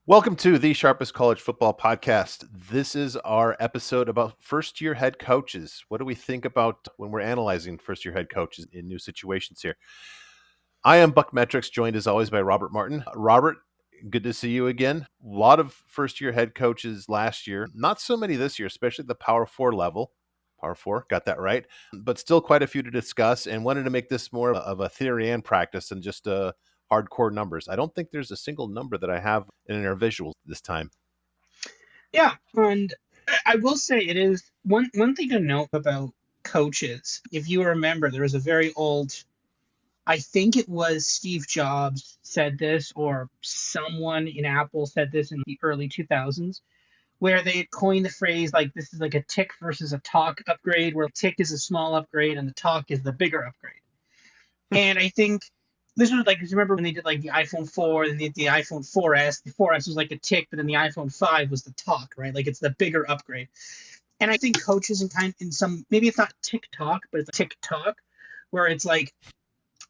Welcome to the Sharpest College Football Podcast. This is our episode about first-year head coaches. What do we think about when we're analyzing first-year head coaches in new situations here? I am BuckMetrics, joined as always by Robert Martin. Robert, good to see you again. A lot of first-year head coaches last year, not so many this year, especially at the Power 4 level. Power 4, got that right. But still quite a few to discuss, and wanted to make this more of a theory and practice than just hardcore numbers. I don't think there's a single number that I have in our visuals this time. Yeah, and I will say it is one thing to note about coaches. If you remember, there was a very old, I think it was Steve Jobs said this, or someone in Apple said this in the early 2000s, where they had coined the phrase like this is like a tick versus a talk upgrade, where tick is a small upgrade and the talk is the bigger upgrade. And I think this was like, 'cause remember when they did like the iPhone 4, then the iPhone 4S. The 4S was like a tick, but then the iPhone 5 was the talk, right? Like it's the bigger upgrade. And I think coaches in some, maybe it's not TikTok, but it's TikTok, where it's like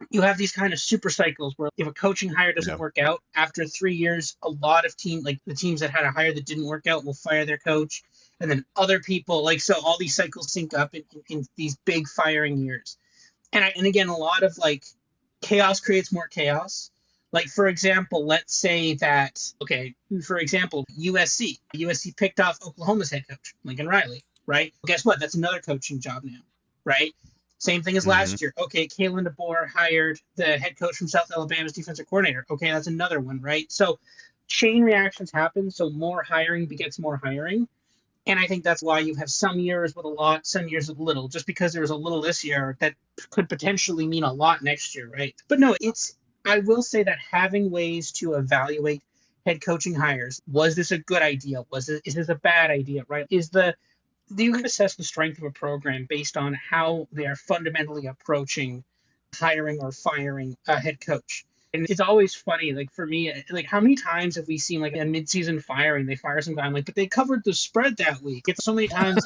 you have these kind of super cycles where if a coaching hire doesn't Yeah. work out after 3 years, a lot of like the teams that had a hire that didn't work out will fire their coach. And then other people, like, so all these cycles sync up in these big firing years. And again, a lot of like chaos creates more chaos. Like, for example, let's say that, okay, for example, USC picked off Oklahoma's head coach, Lincoln Riley, right? Well, guess what? That's another coaching job now, right? Same thing as Mm-hmm. last year. Okay, Kalen DeBoer hired the head coach from South Alabama's defensive coordinator. Okay, that's another one, right? So chain reactions happen. So more hiring begets more hiring. And I think that's why you have some years with a lot, some years with little. Just because there was a little this year, that could potentially mean a lot next year, right? But no, I will say that having ways to evaluate head coaching hires, was this a good idea? Is this a bad idea, right? You can assess the strength of a program based on how they are fundamentally approaching hiring or firing a head coach. And it's always funny, like for me, like how many times have we seen like a midseason firing? They fire some guy, I'm like, but they covered the spread that week. It's so many times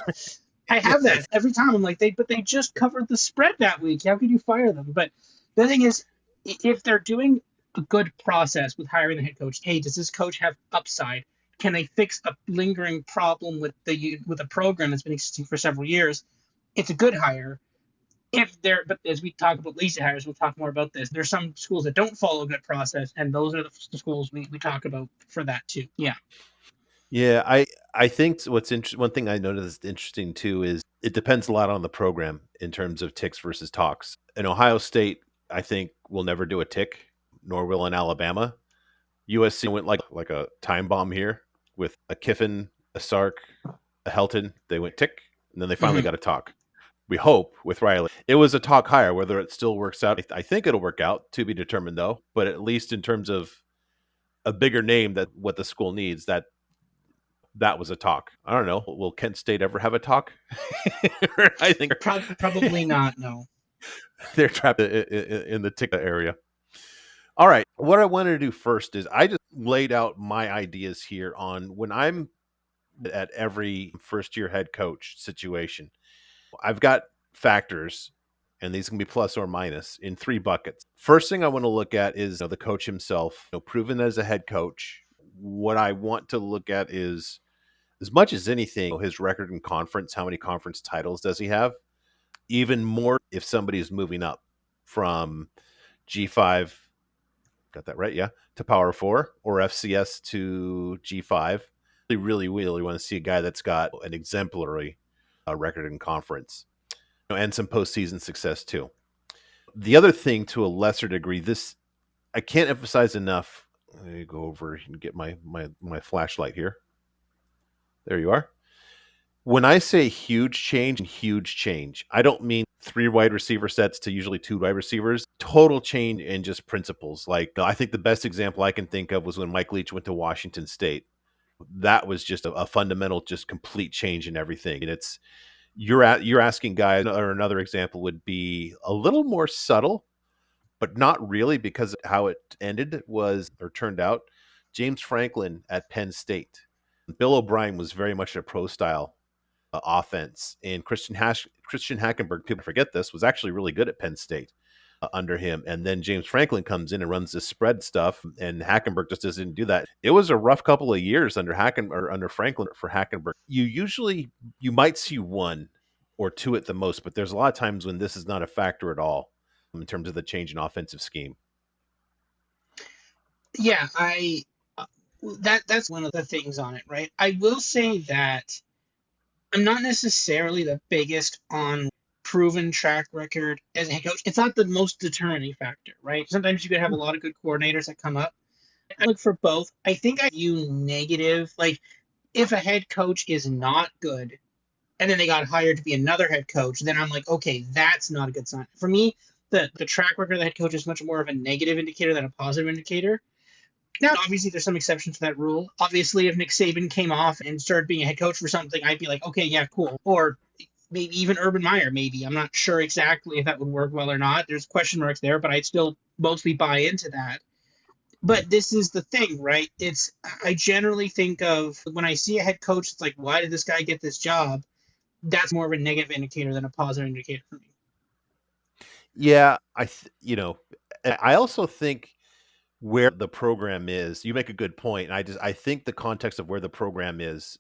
I have that Yes. every time. I'm like, but they just covered the spread that week. How could you fire them? But the thing is, if they're doing a good process with hiring the head coach, hey, does this coach have upside? Can they fix a lingering problem with a program that's been existing for several years? It's a good hire. But as we talk about lazy hires, we'll talk more about this. There's some schools that don't follow a good process, and those are the schools we talk about for that too. Yeah. Yeah, I think what's interesting. One thing I noticed interesting too is it depends a lot on the program in terms of ticks versus talks. In Ohio State, I think will never do a tick, nor will in Alabama. USC went like a time bomb here with a Kiffin, a Sark, a Helton. They went tick, and then they finally Hmm. got a talk. We hope with Riley. It was a talk higher. Whether it still works out, I think it'll work out, to be determined though. But at least in terms of a bigger name that what the school needs, that was a talk. I don't know. Will Kent State ever have a talk? I think Probably not. No. they're trapped in the tick area. All right. What I wanted to do first is I just laid out my ideas here on when I'm at every first year head coach situation. I've got factors, and these can be plus or minus in three buckets. First thing I want to look at is the coach himself, proven as a head coach. What I want to look at is, as much as anything, his record in conference. How many conference titles does he have? Even more if somebody is moving up from G5, got that right? Yeah, to Power 4 or FCS to G5. I really, really want to see a guy that's got an exemplary record in conference, and some postseason success too. The other thing, to a lesser degree, this I can't emphasize enough. Let me go over and get my flashlight here. There you are. When I say huge change, I don't mean three wide receiver sets to usually two wide receivers. Total change in just principles. Like, I think the best example I can think of was when Mike Leach went to Washington State. That was just a fundamental, just complete change in everything. And you're asking guys, or another example would be a little more subtle, but not really, because how it ended was, or turned out, James Franklin at Penn State. Bill O'Brien was very much a pro style offense. And Christian Hackenberg, people forget this, was actually really good at Penn State. under him. And then James Franklin comes in and runs this spread stuff, and Hackenberg just doesn't do that. It was a rough couple of years under Franklin for Hackenberg. You might see one or two at the most, but there's a lot of times when this is not a factor at all in terms of the change in offensive scheme. Yeah, I that's one of the things on it, right? I will say that I'm not necessarily the biggest on proven track record as a head coach. It's not the most determining factor, right? Sometimes you could have a lot of good coordinators that come up. I look for both. I think I view negative, like if a head coach is not good and then they got hired to be another head coach, then I'm like, okay, that's not a good sign. For me, the track record of the head coach is much more of a negative indicator than a positive indicator. Now, obviously, there's some exceptions to that rule. Obviously, if Nick Saban came off and started being a head coach for something, I'd be like, okay, yeah, cool. Or maybe even Urban Meyer, maybe. I'm not sure exactly if that would work well or not. There's question marks there, but I'd still mostly buy into that. But this is the thing, right? I generally think of when I see a head coach, it's like, why did this guy get this job? That's more of a negative indicator than a positive indicator for me. Yeah, I also think where the program is. You make a good point. I think the context of where the program is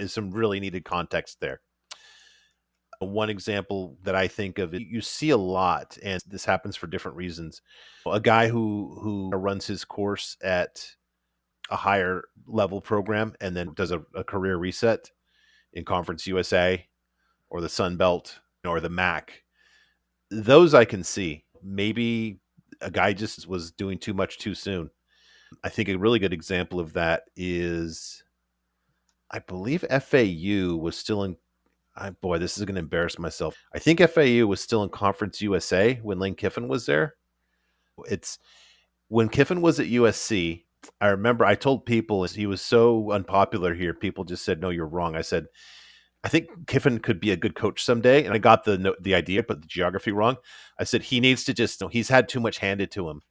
some really needed context there. One example that I think of, you see a lot, and this happens for different reasons. A guy who runs his course at a higher level program and then does a career reset in Conference USA or the Sun Belt or the MAC. Those I can see. Maybe a guy just was doing too much too soon. I think a really good example of that is, I believe FAU was still in. Boy, this is going to embarrass myself. I think FAU was still in Conference USA when Lane Kiffin was there. It's when Kiffin was at USC. I remember I told people he was so unpopular here. People just said, "No, you're wrong." I said, "I think Kiffin could be a good coach someday," and I got the idea, but the geography wrong. I said he needs to just. He's had too much handed to him,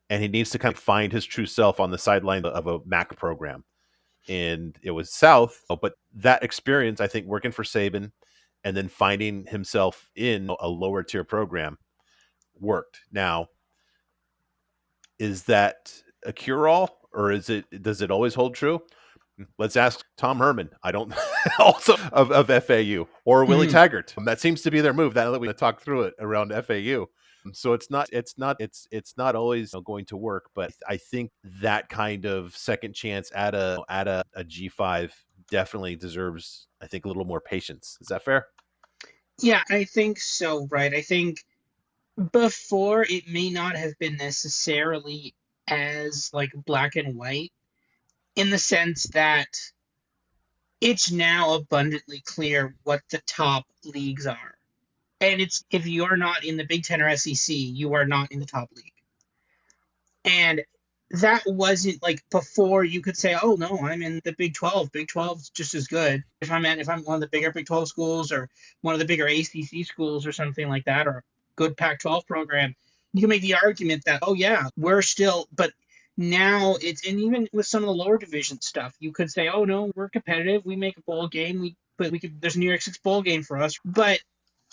and he needs to kind of find his true self on the sideline of a MAC program. And it was South, but that experience, I think, working for Saban and then finding himself in a lower tier program worked. Now, is that a cure all, or does it always hold true? Let's ask Tom Herman. I don't also of FAU or Willie Mm-hmm. Taggart. That seems to be their move. That we talk through it around FAU. So it's not always going to work, but I think that kind of second chance at a G5 definitely deserves, I think, a little more patience. Is that fair? Yeah, I think so, right? I think before it may not have been necessarily as like black and white in the sense that it's now abundantly clear what the top leagues are. And it's if you're not in the Big Ten or SEC, you are not in the top league. And that wasn't like before you could say, oh no, I'm in the Big 12. Big 12 is just as good. If I'm one of the bigger Big 12 schools or one of the bigger ACC schools or something like that, or a good Pac 12 program, you can make the argument that, oh yeah, we're still, but now it's, and even with some of the lower division stuff, you could say, oh no, we're competitive. We make a bowl game. There's a New York Six bowl game for us. But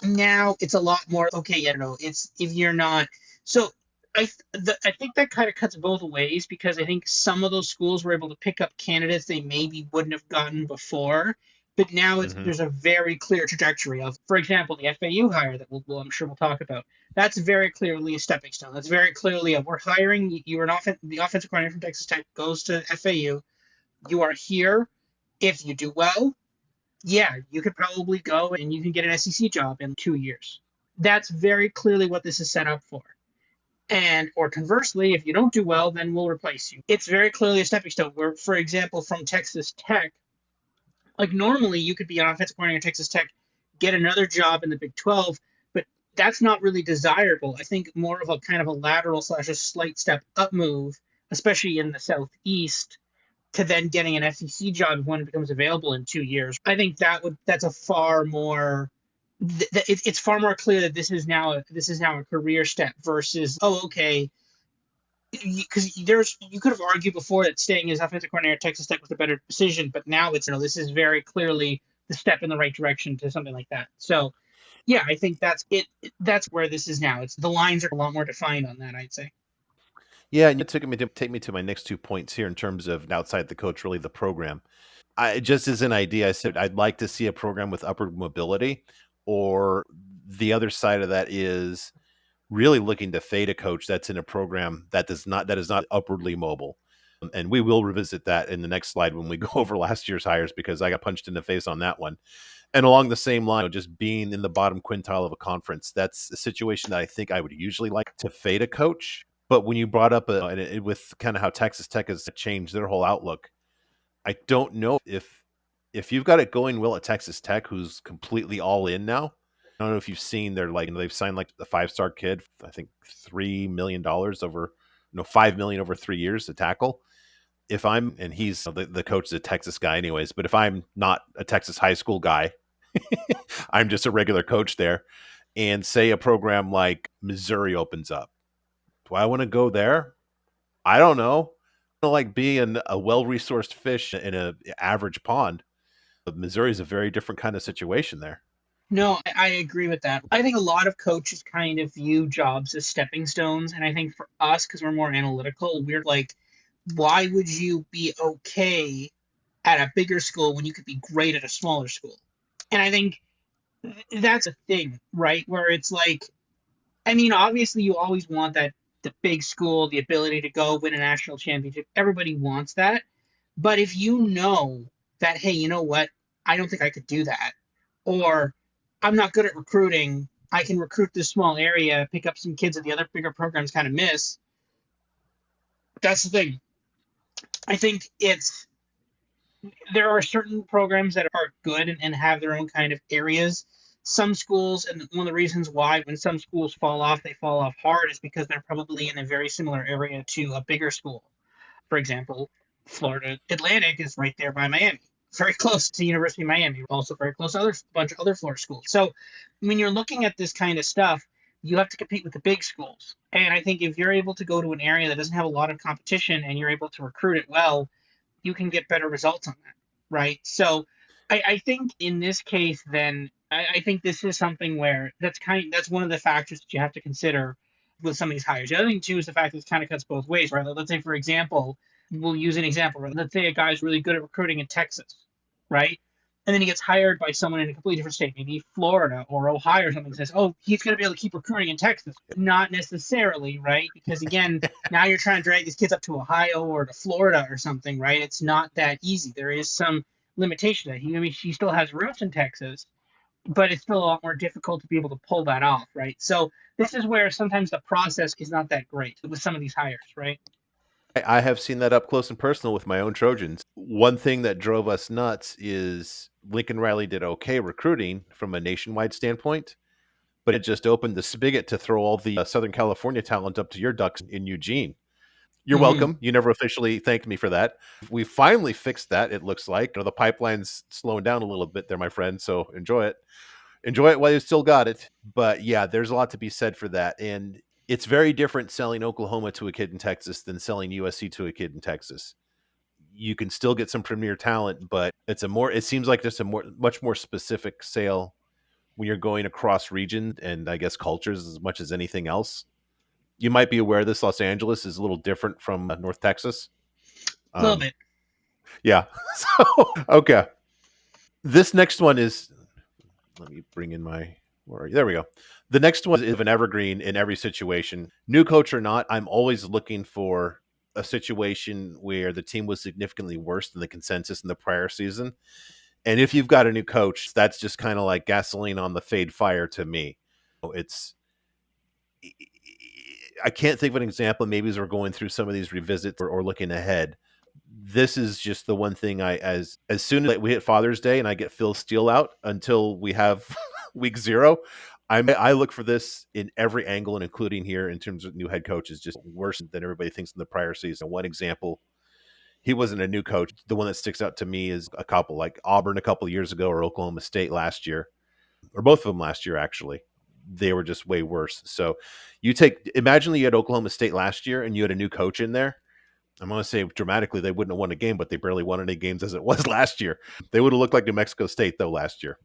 now it's a lot more, okay, yeah, no, it's if you're not. So I think that kind of cuts both ways because I think some of those schools were able to pick up candidates they maybe wouldn't have gotten before, but now Mm-hmm. there's a very clear trajectory of, for example, the FAU hire that I'm sure we'll talk about. That's very clearly a stepping stone. That's very clearly we're hiring. You are the offensive coordinator from Texas Tech goes to FAU. You are here. If you do well, yeah, you could probably go and you can get an SEC job in 2 years. That's very clearly what this is set up for. And or conversely, if you don't do well, then we'll replace you. It's very clearly a stepping stone. Where, for example, from Texas Tech, like normally you could be an offensive coordinator at Texas Tech, get another job in the Big 12, but that's not really desirable. I think more of a kind of a lateral slash a slight step up move, especially in the Southeast, to then getting an SEC job when it becomes available in 2 years. I think that's a far more it's far more clear that this is now a career step versus, oh okay, because you could have argued before that staying as offensive coordinator at Texas Tech was a better decision, but now it's this is very clearly the step in the right direction to something like that. So Yeah, I think that's it. That's where this is now. It's the lines are a lot more defined on that, I'd say. Yeah, and it took me to take me to my next 2 points here in terms of outside the coach, really the program. I just as an idea, I said I'd like to see a program with upward mobility, or the other side of that is really looking to fade a coach that's in a program that is not upwardly mobile. And we will revisit that in the next slide when we go over last year's hires because I got punched in the face on that one. And along the same line, just being in the bottom quintile of a conference, that's a situation that I think I would usually like to fade a coach. But when you brought up with kind of how Texas Tech has changed their whole outlook, I don't know if you've got it going well at Texas Tech, who's completely all in now. I don't know if you've seen they're like they've signed like the 5-star kid, I think $3 million over, no 5 million over 3 years to tackle. If I'm and he's the coach is a Texas guy anyways, but if I'm not a Texas high school guy, I'm just a regular coach there, and say a program like Missouri opens up, do I want to go there? I don't know. I don't like being a well-resourced fish in a average pond. But Missouri is a very different kind of situation there. No, I agree with that. I think a lot of coaches kind of view jobs as stepping stones, and I think for us, because we're more analytical, we're like, why would you be okay at a bigger school when you could be great at a smaller school? And I think that's a thing, right? Where it's like, I mean, obviously, you always want that the big school, the ability to go win a national championship. Everybody wants that. But if you know that, hey, you know what? I don't think I could do that. Or I'm not good at recruiting. I can recruit this small area, pick up some kids that the other bigger programs kind of miss. That's the thing. I think it's there are certain programs that are good and have their own kind of areas. Some schools, and one of the reasons why when some schools fall off, they fall off hard is because they're probably in a very similar area to a bigger school. For example, Florida Atlantic is right there by Miami, very close to University of Miami, also very close to other bunch of other Florida schools. So when you're looking at this kind of stuff, you have to compete with the big schools. And I think if you're able to go to an area that doesn't have a lot of competition and you're able to recruit it well, you can get better results on that, right? So I think in this case, then I think this is something where that's one of the factors that you have to consider with some of these hires. The other thing too is the fact that it kind of cuts both ways, right? Like, let's say, for example, we'll use an example. Right? Let's say a guy's really good at recruiting in Texas, right? And then he gets hired by someone in a completely different state, maybe Florida or Ohio or something, and says, oh, he's going to be able to keep recruiting in Texas. Not necessarily, right? Because again, now you're trying to drag these kids up to Ohio or to Florida or something, right? It's not that easy. There is some limitation to that. I mean, he still has roots in Texas, but it's still a lot more difficult to be able to pull that off, right? So this is where sometimes the process is not that great with some of these hires, right? I have seen that up close and personal with my own Trojans. One thing that drove us nuts is Lincoln Riley did okay recruiting from a nationwide standpoint, but it just opened the spigot to throw all the Southern California talent up to your Ducks in Eugene. You're Mm-hmm. welcome. You never officially thanked me for that. We finally fixed that, it looks like. The pipeline's slowing down a little bit there, my friend, so enjoy it. Enjoy it while you still got it. But yeah, there's a lot to be said for that. And it's very different selling Oklahoma to a kid in Texas than selling USC to a kid in Texas. You can still get some premier talent, but it seems like just a much more specific sale when you're going across region and I guess cultures as much as anything else. You might be aware this Los Angeles is a little different from North Texas. A little Um, bit. yeah. So, okay. This next one is let me bring in my where are you? There we go. The next one is an evergreen in every situation. New coach or not, I'm always looking for a situation where the team was significantly worse than the consensus in the prior season. And if you've got a new coach, that's just kind of like gasoline on the fade fire to me. It's I can't think of an example. Maybe as we're going through some of these revisits or looking ahead, this is just the one thing as soon as we hit Father's Day and I get Phil Steele out until we have week 0, I look for this in every angle and including here in terms of new head coaches just worse than everybody thinks in the prior season. One example, he wasn't a new coach. The one that sticks out to me is a couple like Auburn a couple of years ago or Oklahoma State last year, or both of them last year actually. They were just way worse. So imagine that you had Oklahoma State last year and you had a new coach in there. I'm going to say dramatically they wouldn't have won a game, but they barely won any games as it was last year. They would have looked like New Mexico State though last year.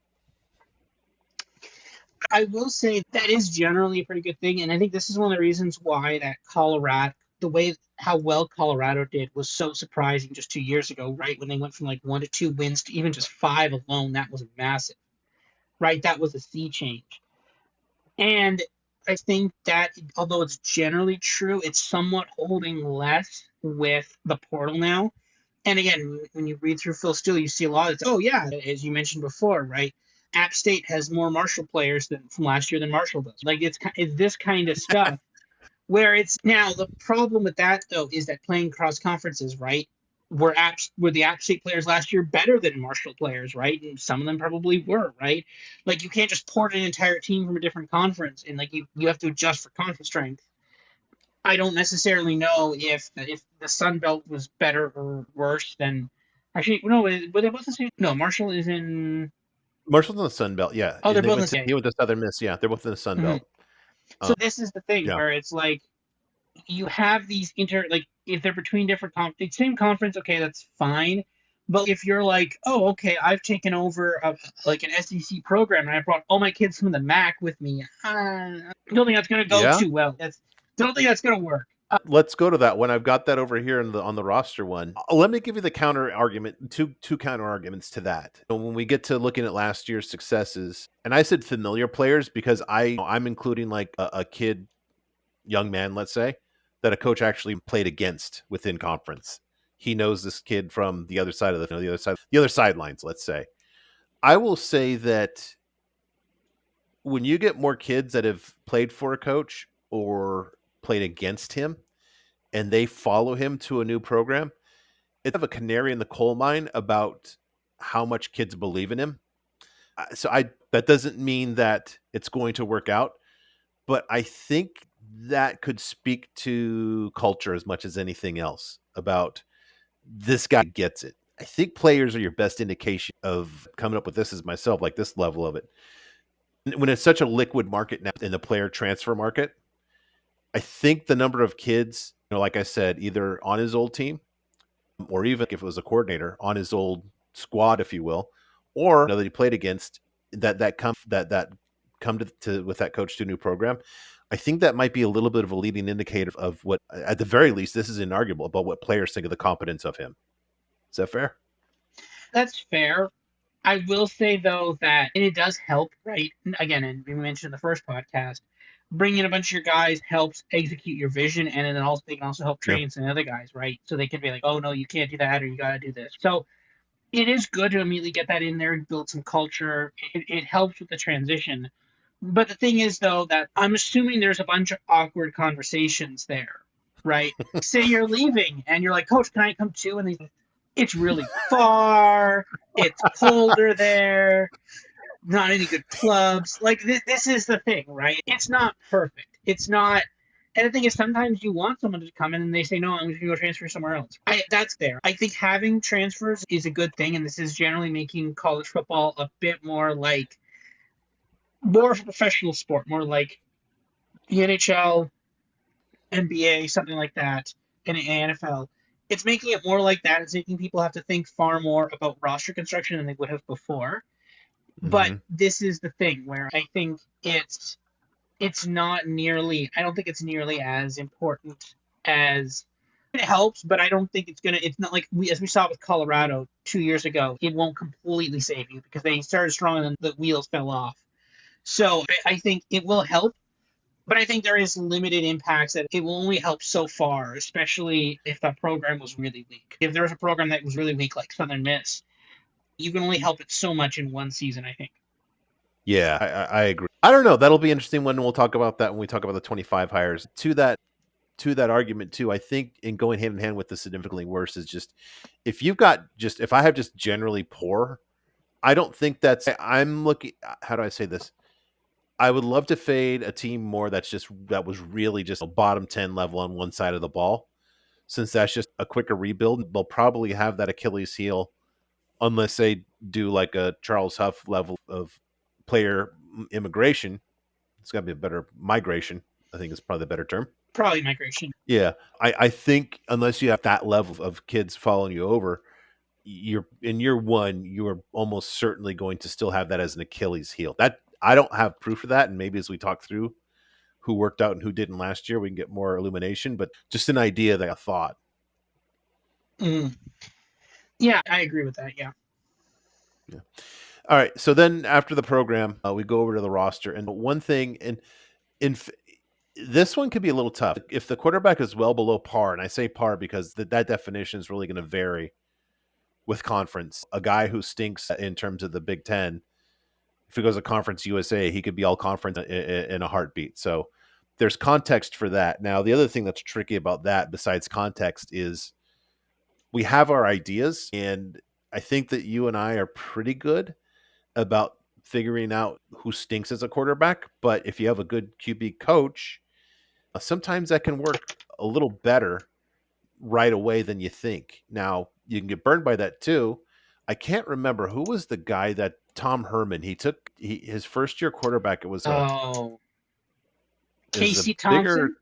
I will say that is generally a pretty good thing, and I think this is one of the reasons why that Colorado, the way how well Colorado did was so surprising just 2 years ago, right? When they went from like 1 to 2 wins to even just five alone, that was massive, right? That was a sea change. And I think that although it's generally true, it's somewhat holding less with the portal now. And again, when you read through Phil Steele, you see a lot of, oh, yeah, as you mentioned before, right? App State has more Marshall players from last year than Marshall does. Like, it's this kind of stuff where it's now the problem with that, though, is that playing cross conferences, right? Were the App State players last year better than Marshall players, right? And some of them probably were, right? Like you can't just port an entire team from a different conference, and like you have to adjust for conference strength. I don't necessarily know if the Sun Belt was better or worse than. Actually, no, were they both the same? No, Marshall is in. Marshall's in the Sun Belt, yeah, Oh, they're and both in the same. he went to Southern Miss, yeah, they're both in the Sun Mhm. Belt. So Um, this is the thing yeah, where it's like you have these like if they're between different same conference, okay, that's fine. But if you're like, oh, okay, I've taken over like an SEC program and I brought all my kids from the MAC with me, I don't think that's going to go yeah. too well. That's don't think that's going to work. Let's go to that one. I've got that over here in the on the roster one. Let me give you the counter argument, two counter arguments to that. So when we get to looking at last year's successes, and I said familiar players because I'm including like a kid, young man, let's say, that a coach actually played against within conference. He knows this kid from the other side of the other sidelines, let's say. I will say that when you get more kids that have played for a coach or played against him and they follow him to a new program, it's of a canary in the coal mine about how much kids believe in him. So I that doesn't mean that it's going to work out, but I think that could speak to culture as much as anything else about this guy gets it. I think players are your best indication of coming up with this as myself, like this level of it. When it's such a liquid market now in the player transfer market, I think the number of kids, like I said, either on his old team or even if it was a coordinator on his old squad, if you will, or that he played against that come to with that coach to a new program. I think that might be a little bit of a leading indicator of what, at the very least, this is inarguable about what players think of the competence of him. Is that fair? That's fair. I will say though that and it does help, right? Again, and we mentioned in the first podcast, bringing a bunch of your guys helps execute your vision, and then also they can also help Yeah. train some other guys, right? So they can be like, oh no, you can't do that, or you got to do this. So it is good to immediately get that in there and build some culture. It helps with the transition. But the thing is, though, that I'm assuming there's a bunch of awkward conversations there, right? Say you're leaving and you're like, Coach, can I come too? And it's really far. It's colder there. Not any good clubs. Like, this is the thing, right? It's not perfect. It's not. And the thing is, sometimes you want someone to come in and they say, no, I'm just going to go transfer somewhere else. That's there. I think having transfers is a good thing. And this is generally making college football a bit more of a professional sport, more like the NHL, NBA, something like that, and NFL. It's making it more like that. It's making people have to think far more about roster construction than they would have before. But Mm-hmm. this is the thing where I think it's not nearly. I don't think it's nearly as important as it helps, but I don't think it's gonna. It's not like as we saw with Colorado 2 years ago. It won't completely save you because they started strong and then the wheels fell off. So I think it will help, but I think there is limited impacts that it will only help so far, especially if the program was really weak. If there was a program that was really weak, like Southern Miss, you can only help it so much in one season, I think. Yeah, I agree. I don't know. That'll be interesting when we'll talk about that when we talk about the 25 hires. To that argument too, I think in going hand in hand with the significantly worse is just if I have just generally poor, I don't think I'm looking. How do I say this? I would love to fade a team more that was really just a bottom 10 level on one side of the ball, since that's just a quicker rebuild. They'll probably have that Achilles heel unless they do like a Charles Huff level of player immigration. It's got to be a better migration. I think is probably the better term. Probably migration. Yeah, I think unless you have that level of kids following you over, you're in year one, you are almost certainly going to still have that as an Achilles heel. That I don't have proof of that, and maybe as we talk through who worked out and who didn't last year, we can get more illumination. But just an idea that I thought. Mm. Yeah, I agree with that. Yeah. Yeah. All right. So then after the program, we go over to the roster, and one thing, and in this one could be a little tough if the quarterback is well below par, and I say par because that definition is really going to vary with conference. A guy who stinks in terms of the Big Ten, if he goes to Conference USA, he could be all conference in a heartbeat. So there's context for that. Now, the other thing that's tricky about that, besides context, is we have our ideas, and I think that you and I are pretty good about figuring out who stinks as a quarterback. But if you have a good QB coach, sometimes that can work a little better right away than you think. Now, you can get burned by that too. I can't remember who was the guy that Tom Herman, his first year quarterback. Oh, It was a Casey bigger. Thompson.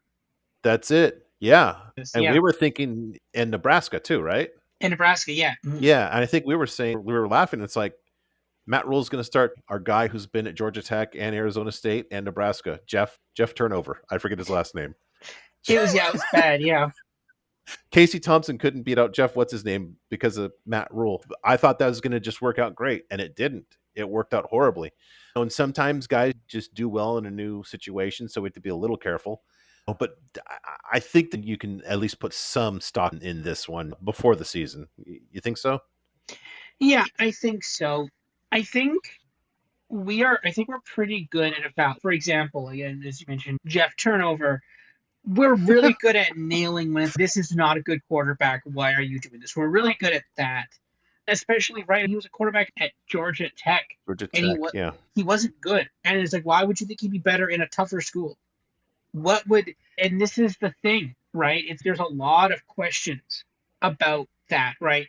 That's it. Yeah. And Yeah, we were thinking in Nebraska too, right? in Nebraska. Yeah. Mhm. Yeah. And I think we were saying, we were laughing. It's like Matt Rule's going to start our guy who's been at Georgia Tech and Arizona State and Nebraska, Jeff Turnover. I forget his last name. It was bad. Yeah. Casey Thompson couldn't beat out Jeff, what's his name, because of Matt Rule. I thought that was going to just work out great, and it didn't. It worked out horribly. And sometimes guys just do well in a new situation, so we have to be a little careful. But I think that you can at least put some stock in this one before the season. You think so? Yeah, I think so. I think I think we're pretty good at about, for example, again, as you mentioned, Jeff Turnover. We're really good at nailing when this is not a good quarterback. Why are you doing this? We're really good at that. Especially right, he was a quarterback at Georgia Tech, Georgia and Tech, yeah. he wasn't good. And it's like, why would you think he'd be better in a tougher school? What would and this is the thing, right? It's there's a lot of questions about that, right?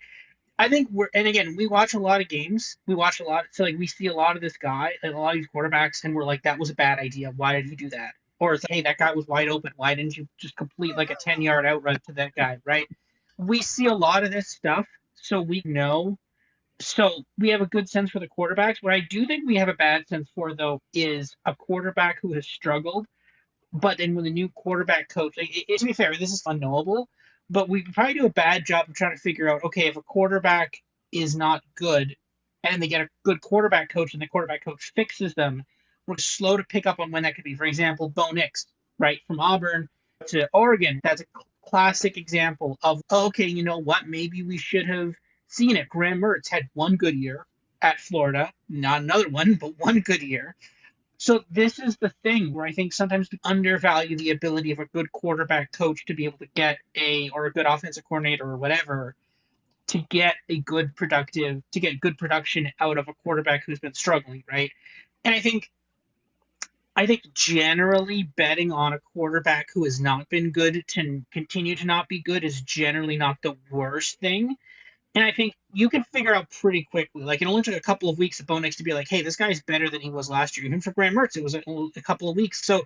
I think we're and again, we watch a lot of games. We watch a lot, so like we see a lot of this guy and a lot of these quarterbacks, and we're like, that was a bad idea. Why did he do that? Or it's like, hey, that guy was wide open. Why didn't you just complete like a 10-yard outrun to that guy, right? We see a lot of this stuff, so we know. So we have a good sense for the quarterbacks. What I do think we have a bad sense for, though, is a quarterback who has struggled but then with a new quarterback coach, to be fair, this is unknowable, but we probably do a bad job of trying to figure out, okay, if a quarterback is not good and they get a good quarterback coach and the quarterback coach fixes them, we're slow to pick up on when that could be. For example, Bo Nix, right, from Auburn to Oregon, that's a classic example of, okay, you know what, maybe we should have seen it. Graham Mertz had one good year at Florida, not another one, but one good year. So this is the thing where I think sometimes we undervalue the ability of a good quarterback coach to be able to get or a good offensive coordinator or whatever to get to get good production out of a quarterback who's been struggling, right? And I think generally betting on a quarterback who has not been good to continue to not be good is generally not the worst thing. And I think you can figure out pretty quickly. Like it only took a couple of weeks of Bo Nix to be like, "Hey, this guy's better than he was last year." Even for Graham Mertz, it was a couple of weeks. So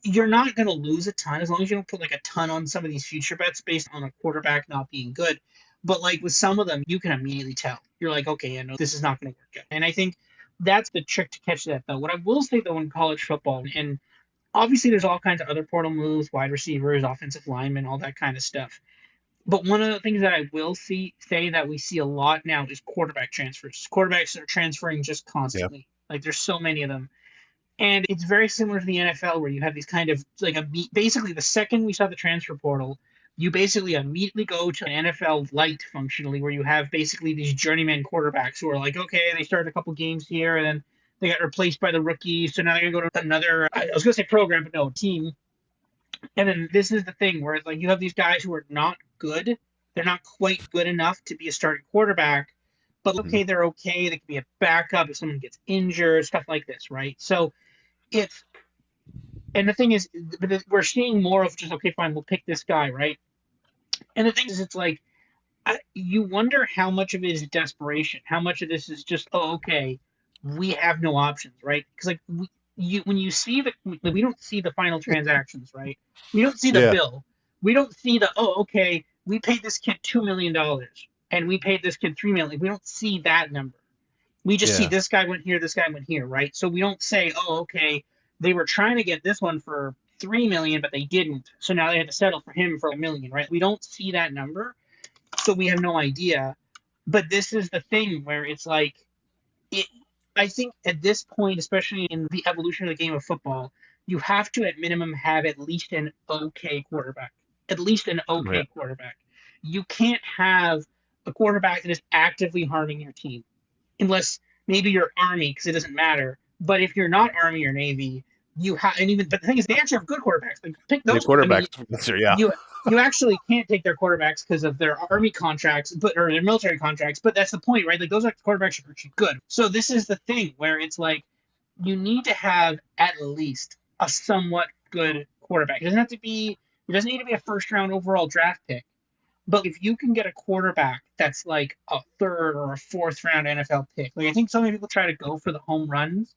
you're not going to lose a ton as long as you don't put like a ton on some of these future bets based on a quarterback not being good. But like with some of them, you can immediately tell. You're like, okay, I know this is not going to work out. And I think that's the trick to catch that though. What I will say though in college football, and obviously there's all kinds of other portal moves, wide receivers, offensive linemen, all that kind of stuff. But one of the things that I will say that we see a lot now is quarterback transfers. Quarterbacks are transferring just Yeah. constantly. Like there's so many of them. And it's very similar to the NFL where you have these kind of like basically the second we saw the transfer portal, you basically immediately go to an NFL light functionally where you have basically these journeyman quarterbacks who are like, okay, they started a couple games here and then they got replaced by the rookies. So now they're gonna go to another I was gonna say program, but no, team. And then this is the thing where it's like you have these guys who are not good. They're not quite good enough to be a starting quarterback, but Mhm. okay, they're okay. They can be a backup if someone gets injured, stuff like this, right? So it's and the thing is, we're seeing more of just okay, fine, we'll pick this guy, right? And the thing is, it's like you wonder how much of it is desperation, how much of this is just oh, okay, we have no options, right? Because like when you see we don't see the final transactions, right? We don't see the Yeah. bill. We don't see the oh, okay, we paid this kid $2 million and we paid this kid $3 million. We don't see that number. We just see Yeah. this guy went here, this guy went here, right? So we don't say, oh, okay, they were trying to get this one for 3 million, but they didn't. So now they had to settle for him for 1 million, right? We don't see that number, so we have no idea. But this is the thing where it's like it. I think at this point, especially in the evolution of the game of football, you have to at minimum have at least an okay quarterback. At least an Yeah. okay quarterback. You can't have a quarterback that is actively harming your team unless maybe you're Army because it doesn't matter. But if you're not Army or Navy, you have and even but the thing is they actually have good quarterbacks. Like pick The those. I mean, quarterbacks, sure, yeah. you actually can't take their quarterbacks because of their Army contracts, but or their military contracts. But that's the point, right? Like those are quarterbacks are actually good. So this is the thing where it's like you need to have at least a somewhat good quarterback. It doesn't have to be. It doesn't need to be a first round overall draft pick. But if you can get a quarterback that's like a third or a fourth round NFL pick, like I think so many people try to go for the home runs,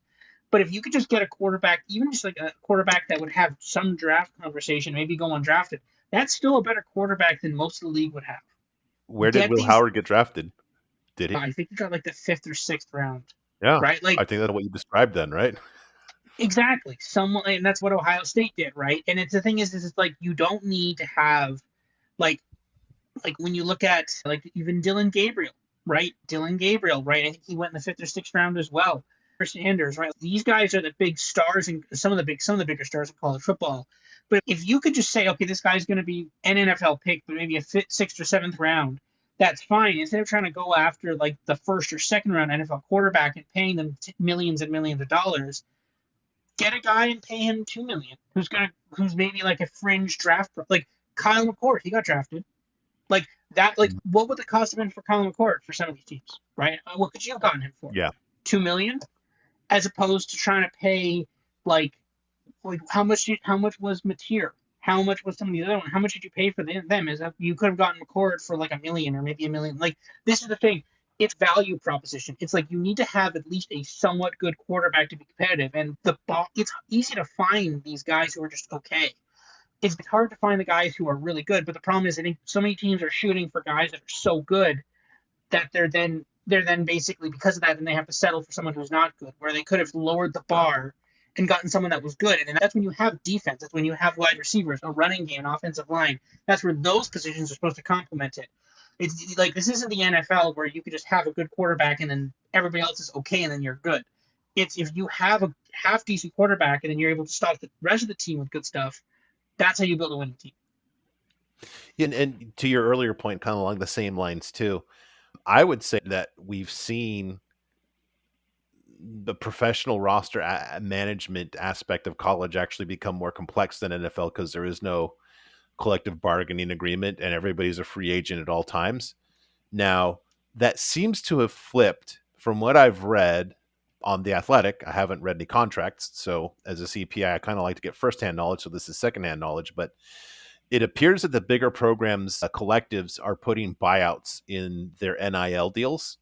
but if you could just get a quarterback, even just like a quarterback that would have some draft conversation, maybe go undrafted, that's still a better quarterback than most of the league would have. Where did Get Will these, Howard get drafted? Did he? I think he got like the fifth or sixth round, Yeah. right? Like I think that's what you described then, right? exactly, someone, and that's what Ohio State did, right? And it's the thing is it's like you don't need to have like when you look at like even Dylan Gabriel, right? Dylan Gabriel, right? I think he went in the fifth or sixth round as well. Sanders, right? These guys are the big stars and some of the bigger stars in college football. But if you could just say, okay, this guy's going to be an NFL pick, but maybe a sixth or seventh round, that's fine. Instead of trying to go after like the first or second round NFL quarterback and paying them millions and millions of dollars, get a guy and pay him 2 million, who's maybe like a fringe draft, like Kyle McCord, he got drafted like that, like Mhm. what would the cost have been for Colin McCord for some of these teams, right? What could you have gotten him for? Yeah. 2 million, as opposed to trying to pay like how much was Mateer? How much was some of the other one? How much did you pay for them? Is that you could have gotten McCord for like 1 million or maybe 1 million? Like this is the thing. It's value proposition. It's like you need to have at least a somewhat good quarterback to be competitive. And it's easy to find these guys who are just okay. It's hard to find the guys who are really good. But the problem is, I think so many teams are shooting for guys that are so good that they're then basically because of that, then they have to settle for someone who's not good, where they could have lowered the bar and gotten someone that was good. And that's when you have defense. That's when you have wide receivers, a running game, an offensive line. That's where those positions are supposed to complement it. It's like this isn't the NFL where you could just have a good quarterback and then everybody else is okay and then you're good. It's if you have a half decent quarterback and then you're able to stock the rest of the team with good stuff. That's how you build a winning team. And to your earlier point, kind of along the same lines too, I would say that we've seen the professional roster management aspect of college actually become more complex than NFL because there is no collective bargaining agreement and everybody's a free agent at all times. Now, that seems to have flipped from what I've read on The Athletic. I haven't read any contracts. So, as a CPI, I kind of like to get firsthand knowledge. So, this is secondhand knowledge. But it appears that the bigger programs, collectives, are putting buyouts in their NIL deals.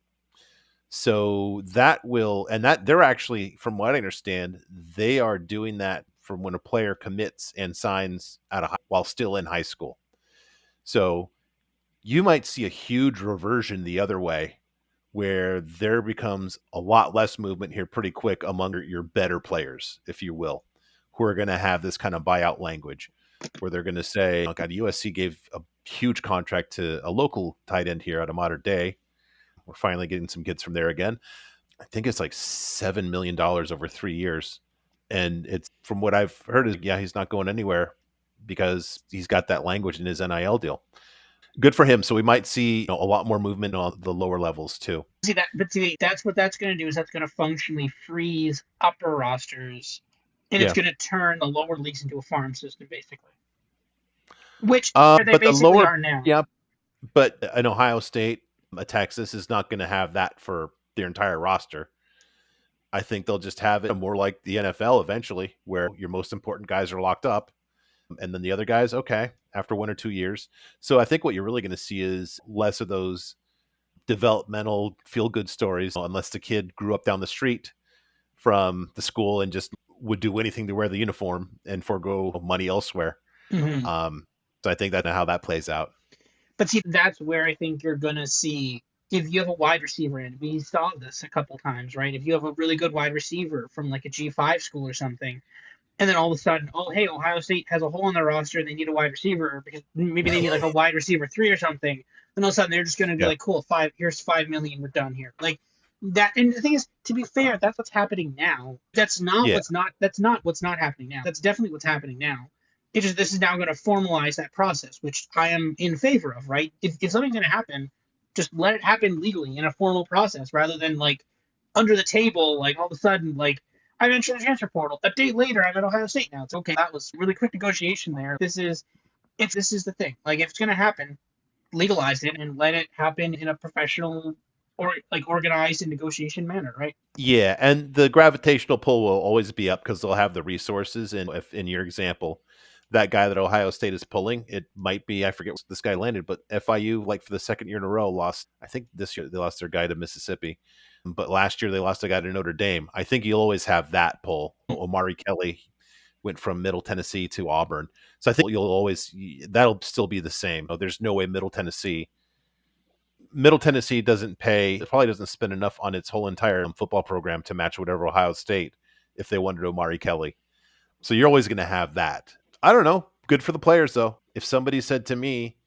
So that will, and that they're actually, from what I understand, they are doing that from when a player commits and signs while still in high school. So you might see a huge reversion the other way where there becomes a lot less movement here pretty quick among your better players, if you will, who are going to have this kind of buyout language where they're going to say, oh, God, USC gave a huge contract to a local tight end here out of Modern Day. We're finally getting some kids from there again. I think it's like $7 million over 3 years. And it's from what I've heard is, yeah, he's not going anywhere because he's got that language in his NIL deal. Good for him. So we might see a lot more movement on the lower levels too. That's what that's going to do is that's going to functionally freeze upper rosters, and it's Yeah. going to turn the lower leagues into a farm system, basically, which they But the basically lower, are now. yeah, but an Ohio State, a Texas is not going to have that for their entire roster. I think they'll just have it more like the NFL eventually, where your most important guys are locked up, and then the other guys, okay, after 1 or 2 years. So I think what you're really going to see is less of those developmental feel good stories, unless the kid grew up down the street from the school and just would do anything to wear the uniform and forego money elsewhere. Hmm. Um, so I think that's how that plays out. But see, that's where I think you're going to see. if you have a wide receiver, and we saw this a couple times, right? If you have a really good wide receiver from like a G5 school or something, and then all of a sudden, oh hey, Ohio State has a hole in their roster, they need a wide receiver because maybe they need like a wide receiver 3 or something. Then all of a sudden they're just going to be Yeah. like, cool, here's 5 million, we're done here. Like that. And the thing is, to be fair, that's what's happening now. Yeah. That's not what's not happening now. That's definitely what's happening now. It's just this is now going to formalize that process, which I am in favor of, right? If something's going to happen, just let it happen legally in a formal process rather than like under the table, like all of a sudden, like I mentioned the transfer portal. A day later, I'm at Ohio State now. It's okay. That was really quick negotiation there. This is the thing. Like if it's gonna happen, legalize it and let it happen in a professional or like organized and negotiation manner, right? Yeah, and the gravitational pull will always be up because they'll have the resources. And if in your example, that guy that Ohio State is pulling, it might be I forget what this guy landed, but FIU like for the second year in a row lost. I think this year they lost their guy to Mississippi, but last year they lost a guy to Notre Dame. I think you'll always have that pull. Omari Kelly went from Middle Tennessee to Auburn, so I think you'll always that'll still be the same. There's no way Middle Tennessee doesn't pay, it probably doesn't spend enough on its whole entire football program to match whatever Ohio State if they wanted Omari Kelly. So you're always going to have that. I don't know. Good for the players though. If somebody said to me,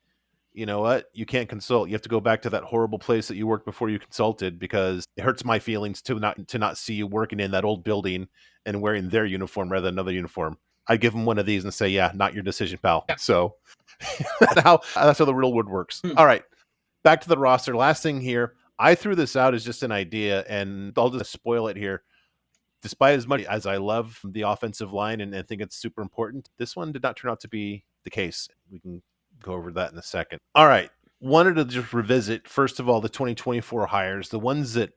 you know what, you can't consult. You have to go back to that horrible place that you worked before you consulted because it hurts my feelings to not see you working in that old building and wearing their uniform rather than another uniform. I'd give them one of these and say, yeah, not your decision, pal. Yeah. So that's how the real world works. Hmm. All right, back to the roster. Last thing here, I threw this out as just an idea, and I'll just spoil it here. Despite as much as I love the offensive line and think it's super important, this one did not turn out to be the case. We can go over that in a second. All right. Wanted to just revisit, first of all, the 2024 hires, the ones that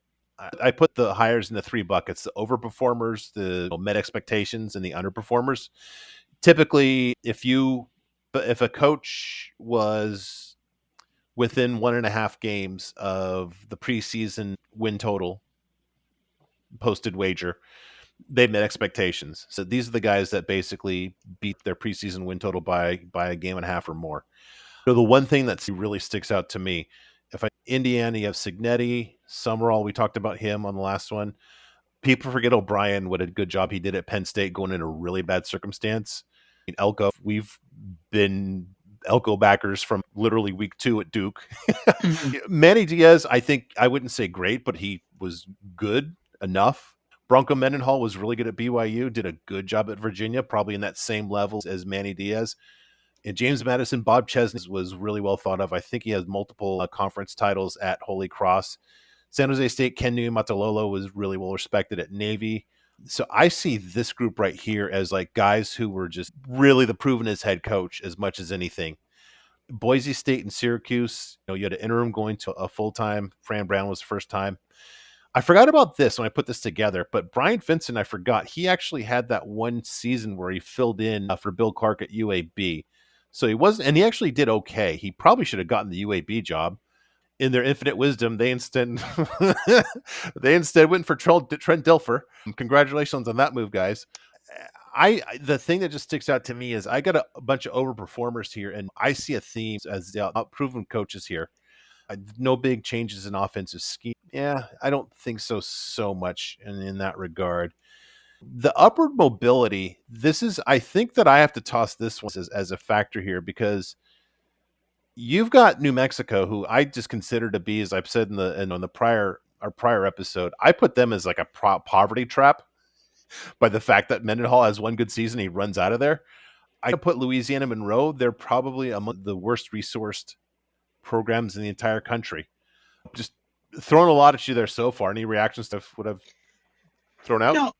I put the hires in the three buckets: the overperformers, the met expectations, and the underperformers. Typically, if a coach was within 1.5 games of the preseason win total posted wager, they met expectations. So these are the guys that basically beat their preseason win total by a game and a half or more. So the one thing that really sticks out to me, if I Indiana, you have Signetti, Summerall. We talked about him on the last one. People forget O'Brien, what a good job he did at Penn State going in a really bad circumstance. Elko, we've been Elko backers from literally week 2 at Duke. Mhm. Manny Diaz, I think I wouldn't say great, but he was good enough. Bronco Mendenhall was really good at BYU, did a good job at Virginia, probably in that same level as Manny Diaz. And James Madison, Bob Chesney was really well thought of. I think he has multiple conference titles at Holy Cross. San Jose State, Ken Niumatalolo was really well respected at Navy. So I see this group right here as like guys who were just really the proven as head coach as much as anything. Boise State and Syracuse, you had an interim going to a full time. Fran Brown was the first time. I forgot about this when I put this together, but Brian Vincent, I forgot. He actually had that one season where he filled in for Bill Clark at UAB. So he wasn't, and he actually did okay. He probably should have gotten the UAB job. In their infinite wisdom, they instead they instead went for Trent Dilfer. Congratulations on that move, guys. The thing that just sticks out to me is I got a bunch of overperformers here, and I see a theme as the outproven coaches here. No big changes in offensive scheme. Yeah, I don't think so much in that regard. The upward mobility. I think that I have to toss this one as a factor here because you've got New Mexico, who I just consider to be, as I've said on the prior episode, I put them as like a poverty trap by the fact that Mendenhall has one good season, he runs out of there. I put Louisiana Monroe. They're probably among the worst resourced programs in the entire country. Just throwing a lot at you there so far. Any reactions to what I've thrown out? No,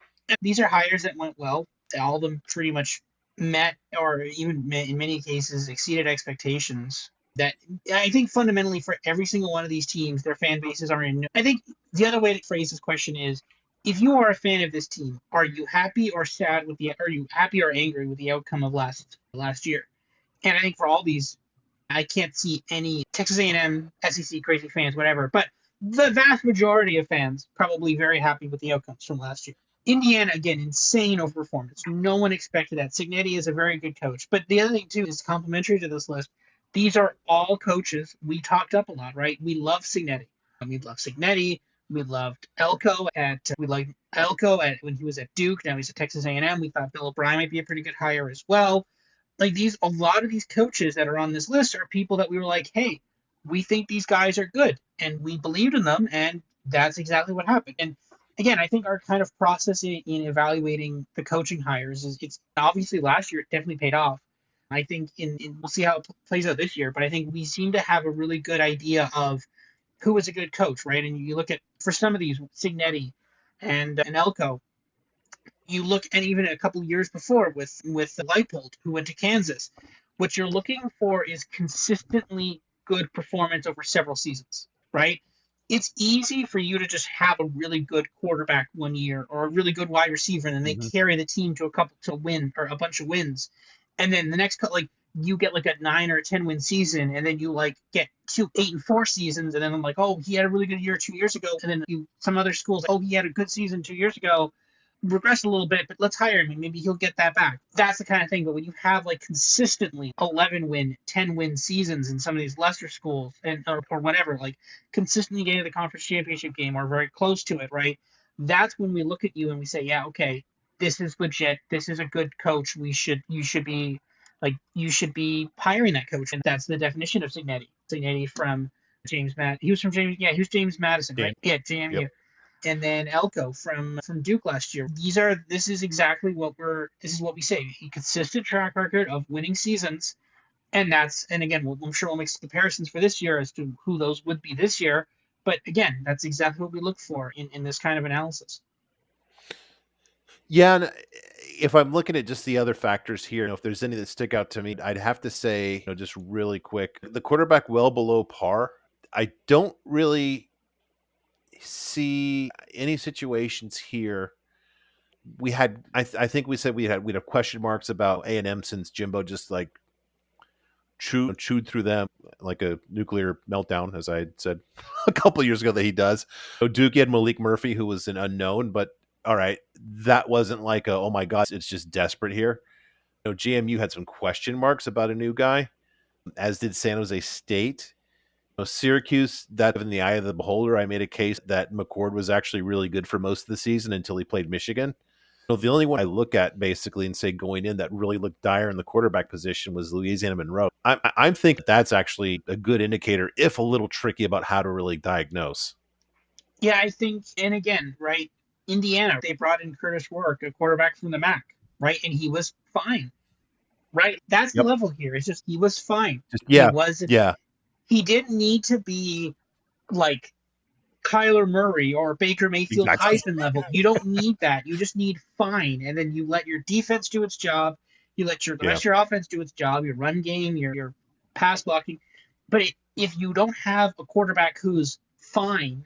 these are hires that went well. All of them pretty much met or even in many cases exceeded expectations. That I think fundamentally for every single one of these teams, their fan bases are in. I think the other way to phrase this question is, if you are a fan of this team, are you happy or sad with the? Are you happy or angry with the outcome of last year? And I think for all these, I can't see any Texas A&M, SEC crazy fans, whatever. But the vast majority of fans probably very happy with the outcomes from last year. Indiana, again, insane overperformance. No one expected that. Signetti is a very good coach. But the other thing, too, is complementary to this list. These are all coaches we talked up a lot, right? We love Signetti. We love Signetti. We loved Elko at we liked Elko at when he was at Duke. Now he's at Texas A&M. We thought Bill O'Brien might be a pretty good hire as well. Like these, a lot of these coaches that are on this list are people that we were like, hey, we think these guys are good, and we believed in them, and that's exactly what happened. And again, I think our kind of process in evaluating the coaching hires is it's obviously last year it definitely paid off. I think we'll see how it plays out this year, but I think we seem to have a really good idea of who is a good coach, right? And you look at for some of these Signetti and Elko, you look and even a couple years before with Leipold who went to Kansas. What you're looking for is consistently good performance over several seasons, right? It's easy for you to just have a really good quarterback one year or a really good wide receiver, and then they Mhm. carry the team to a couple to win or a bunch of wins, and then the next like you get like a 9 or 10 win season, and then you like get 2 8 and 4 seasons, and then I'm like, oh, he had a really good year 2 years ago, and then some other schools, oh, he had a good season 2 years ago, regress a little bit, but let's hire him and maybe he'll get that back. That's the kind of thing. But when you have like consistently 11 win, 10 win seasons in some of these lesser schools and or whatever, like consistently getting to the conference championship game or very close to it, right? That's when we look at you and we say, yeah, okay, this is legit. This is a good coach. You should be hiring that coach. And that's the definition of Signetti. Signetti from James Matt. He was from James. Yeah, he was James Madison, Damn. right? Yeah, Yep. JMU, and then Elko from Duke last year. This is exactly what we say. A consistent track record of winning seasons, and again, I'm sure we'll make some comparisons for this year as to who those would be this year. But again, that's exactly what we look for in this kind of analysis. Yeah, and if I'm looking at just the other factors here, if there's any that stick out to me, I'd have to say, just really quick, the quarterback well below par. I don't really see any situations here. I think we said we'd have question marks about A&M since Jimbo just like chewed through them like a nuclear meltdown, as I said a couple of years ago that he does. So Duke had Malik Murphy, who was an unknown, but all right, that wasn't like oh my god, it's just desperate here. GMU had some question marks about a new guy, as did San Jose State. Syracuse, that in the eye of the beholder, I made a case that McCord was actually really good for most of the season until he played Michigan. The only one I look at basically and say going in that really looked dire in the quarterback position was Louisiana Monroe. I'm thinking that's actually a good indicator, if a little tricky about how to really diagnose. Yeah, I think, and again, right, Indiana, they brought in Curtis Work, a quarterback from the MAC, right, and he was fine, right? That's the Yep. level here. It's just he was fine. Just He yeah, was yeah, he didn't need to be like Kyler Murray or Baker Mayfield exactly. Heisman level. You don't need that. You just need fine, and then you let your defense do its job. You let the Yeah. rest of your offense do its job. Your run game, your pass blocking. But if you don't have a quarterback who's fine,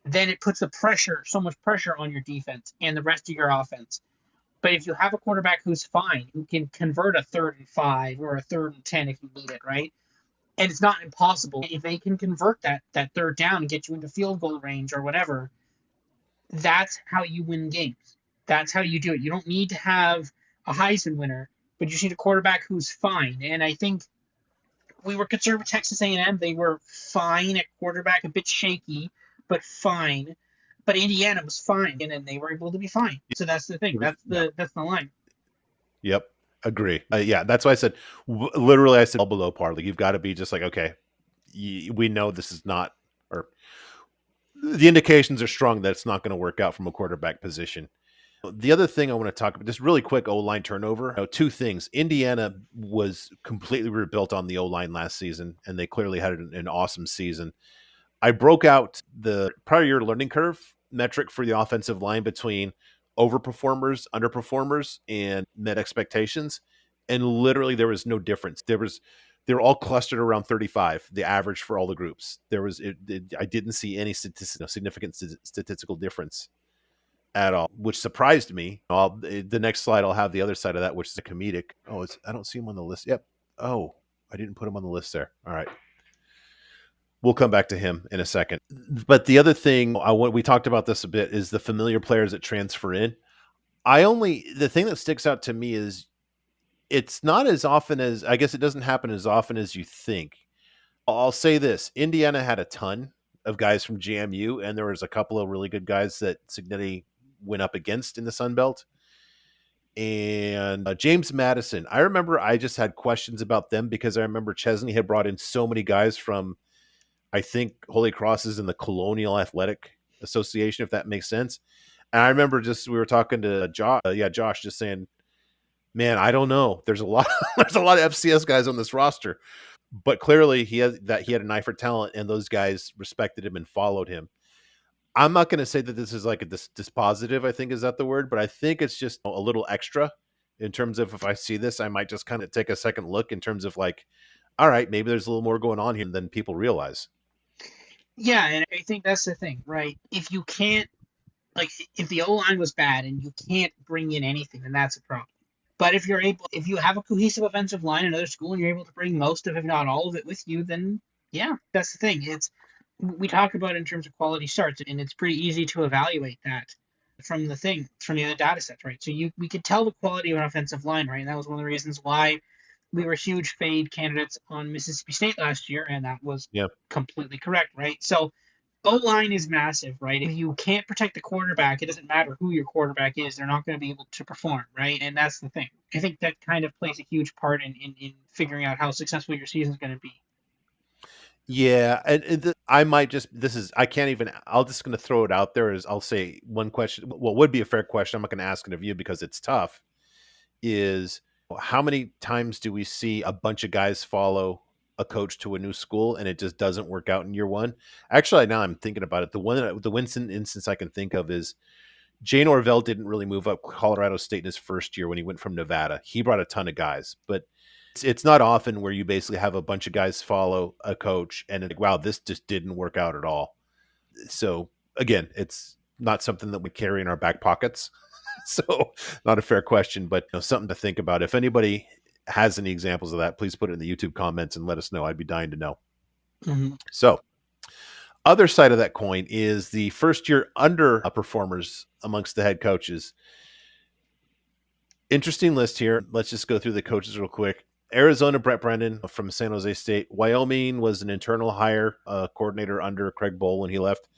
then it puts so much pressure on your defense and the rest of your offense. But if you have a quarterback who's fine, who can convert a 3rd and 5 or a 3rd and 10 if you need it, right? And it's not impossible. If they can convert that third down and get you into field goal range or whatever, that's how you win games. That's how you do it. You don't need to have a Heisman winner, but you just need a quarterback who's fine. And I think we were concerned with Texas A&M. They were fine at quarterback, a bit shaky, but fine. But Indiana was fine, and then they were able to be fine. So that's the thing. Yeah. That's the line. Yep. Agree. Yeah, that's why I said literally. I said well below par. Like you've got to be just like okay, we know this is not, or the indications are strong that it's not going to work out from a quarterback position. The other thing I want to talk about, just really quick, O line turnover. Two things. Indiana was completely rebuilt on the O line last season, and they clearly had an awesome season. I broke out the prior year learning curve metric for the offensive line between overperformers, underperformers, and met expectations. And literally there was no difference. They were all clustered around 35, the average for all the groups. I didn't see any significant statistical difference at all, which surprised me. The next slide, I'll have the other side of that, which is a comedic. Oh, I don't see him on the list. Yep. Oh, I didn't put him on the list there. All right. We'll come back to him in a second. But the other thing we talked about this a bit is the familiar players that transfer in. The thing that sticks out to me is it's not as often as, I guess it doesn't happen as often as you think. I'll say this: Indiana had a ton. of guys from JMU, and there was a couple of really good guys that Cignetti went up against in the Sun Belt. And James Madison, I remember I just had questions about them because I remember Chesney had brought in so many guys from, I think, Holy Crosses and the Colonial Athletic Association, if that makes sense. And I remember just we were talking to Josh, just saying, man, I don't know. There's a lot, there's a lot of FCS guys on this roster, but clearly he had an eye for talent, and those guys respected him and followed him. I'm not going to say that this is like a dispositive, I think is that the word, but I think it's just a little extra in terms of if I see this, I might just kind of take a second look in terms of like, all right, maybe there's a little more going on here than people realize. Yeah, and I think that's the thing, right? If you can't, like, if the O line was bad and you can't bring in anything, then that's a problem. But if you have a cohesive offensive line in another school and you're able to bring most of, if not all of it, with you, then yeah, that's the thing. We talk about it in terms of quality starts, and it's pretty easy to evaluate that from the other data sets, right? So we could tell the quality of an offensive line, right? And that was one of the reasons why we were huge fade candidates on Mississippi State last year, and that was Yeah. completely correct, right? So O line is massive, right? If you can't protect the quarterback, it doesn't matter who your quarterback is, they're not going to be able to perform, right? And that's the thing. I think that kind of plays a huge part in figuring out how successful your season is going to be. Yeah, and I might just this is I can't even. I'll just going to throw it out there. Is I'll say one question. What would be a fair question? I'm not going to ask it of you because it's tough. Is how many times do we see a bunch of guys follow a coach to a new school and it just doesn't work out in year one? Actually, now I'm thinking about it. The Winston instance I can think of is Jay Norvell didn't really move up Colorado State in his first year when he went from Nevada. He brought a ton of guys, but it's not often where you basically have a bunch of guys follow a coach and like, wow, this just didn't work out at all. So again, it's not something that we carry in our back pockets. So not a fair question, but something to think about. If anybody has any examples of that, please put it in the YouTube comments and let us know. I'd be dying to know. Mm-hmm. So other side of that coin is the first year underperformers amongst the head coaches. Interesting list here. Let's just go through the coaches real quick. Arizona, Brett Brennan from San Jose State. Wyoming was an internal hire coordinator under Craig Bowl when he left.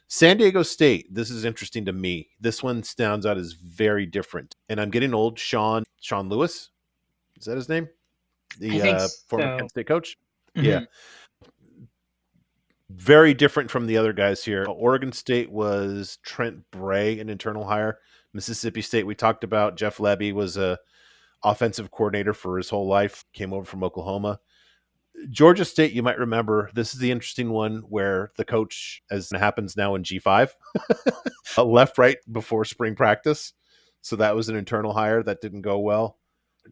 San Diego State, this is interesting to me. This one stands out as very different. And I'm getting old. Sean Lewis, is that his name? I think The former so. Kent State coach? Yeah. Mm-hmm. Very different from the other guys here. Oregon State was Trent Bray, an internal hire. Mississippi State, we talked about. Jeff Lebby was a offensive coordinator for his whole life, came over from Oklahoma. Georgia State, you might remember, this is the interesting one where the coach, as happens now in G5, left right before spring practice. So that was an internal hire that didn't go well.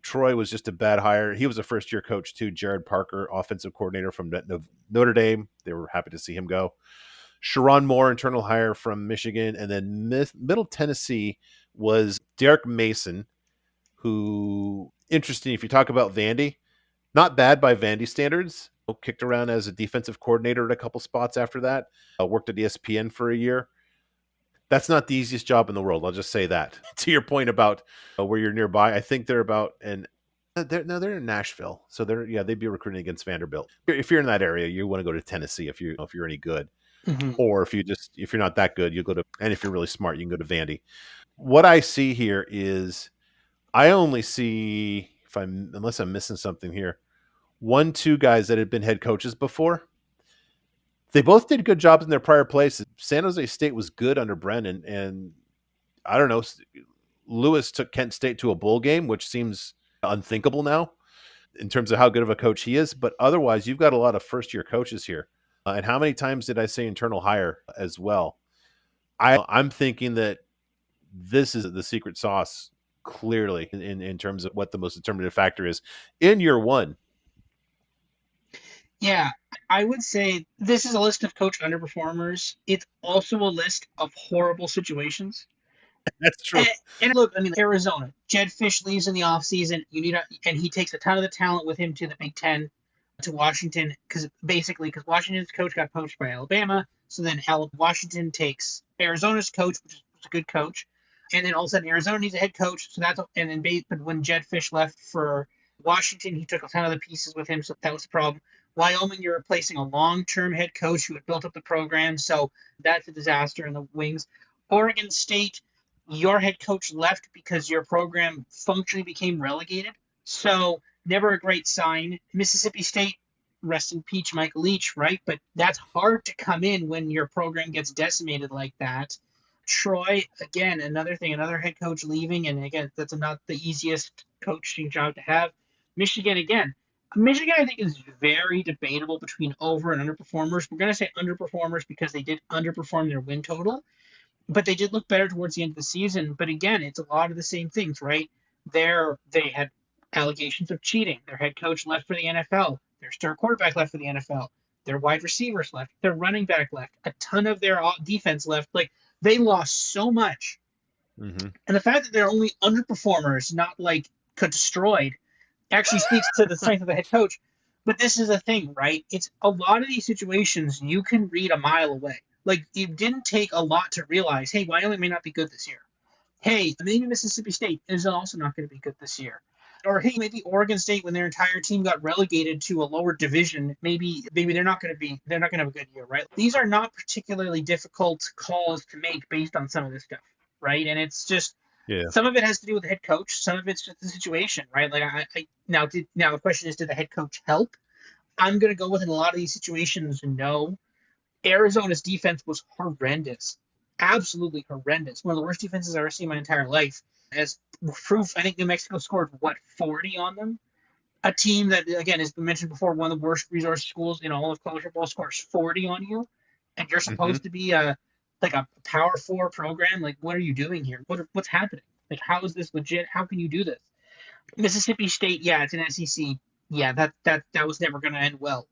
Troy was just a bad hire. He was a first year coach too. Jared Parker, offensive coordinator from Notre Dame. They were happy to see him go. Sharon Moore, internal hire from Michigan. And then Middle Tennessee was Derek Mason, who, interesting, if you talk about Vandy, not bad by Vandy standards. Kicked around as a defensive coordinator at a couple spots after that. Worked at ESPN for a year. That's not the easiest job in the world. I'll just say that. To your point about where you're nearby, I think they're about they're in Nashville, so they'd be recruiting against Vanderbilt. If you're in that area, you want to go to Tennessee if you're any good, Mm-hmm. or if you're not that good, you go to, and if you're really smart, you can go to Vandy. What I see here is I only see, if I'm unless I'm missing something here, 1, 2 guys that had been head coaches before. They both did good jobs in their prior places. San Jose State was good under Brennan, and I don't know. Lewis took Kent State to a bowl game, which seems unthinkable now in terms of how good of a coach he is. But otherwise, you've got a lot of first year coaches here. And how many times did I say internal hire as well? I'm thinking that this is the secret sauce clearly in terms of what the most determinative factor is in year one. Yeah, I would say this is a list of coach underperformers. It's also a list of horrible situations. That's true. And look, I mean, Arizona, Jed Fish leaves in the offseason. And he takes a ton of the talent with him to the Big Ten, to Washington, because Washington's coach got poached by Alabama. So then Washington takes Arizona's coach, which was a good coach, and then all of a sudden Arizona needs a head coach. So but when Jed Fish left for Washington, he took a ton of the pieces with him, so that was the problem. Wyoming, you're replacing a long-term head coach who had built up the program, so that's a disaster in the wings. Oregon State, your head coach left because your program functionally became relegated, so never a great sign. Mississippi State, rest in peace, Michael Leach, right? But that's hard to come in when your program gets decimated like that. Troy, again, another thing, another head coach leaving, and again, that's not the easiest coaching job to have. Michigan, again, Michigan, I think, is very debatable between over and underperformers. We're going to say underperformers because they did underperform their win total, but they did look better towards the end of the season. But again, it's a lot of the same things, right? They had allegations of cheating. Their head coach left for the NFL. Their star quarterback left for the NFL. Their wide receivers left. Their running back left. A ton of their defense left. Like they lost so much, Mm-hmm. and the fact that they're only underperformers, not like destroyed, actually speaks to the strength of the head coach. But this is a thing, right? It's a lot of these situations you can read a mile away. Like it didn't take a lot to realize, hey, Wyoming may not be good this year. Hey, maybe Mississippi State is also not going to be good this year. Or hey, maybe Oregon State, when their entire team got relegated to a lower division, maybe they're not going to have a good year, right? These are not particularly difficult calls to make based on some of this stuff, right? And it's just Yeah. some of it has to do with the head coach, some of it's just the situation, right? Like now the question is, did the head coach help? I'm going to go with in a lot of these situations, no. Arizona's defense was horrendous, absolutely horrendous. One of the worst defenses I've ever seen in my entire life. As proof, I think New Mexico scored 40 on them. A team that, again, has been mentioned before, one of the worst resource schools in all of college football scores 40 on you, and you're Mm-hmm. supposed to be a Power Four program. Like, what are you doing here? What's happening? Like, how is this legit? How can you do this? Mississippi State, yeah, it's an SEC. Yeah, that was never going to end well.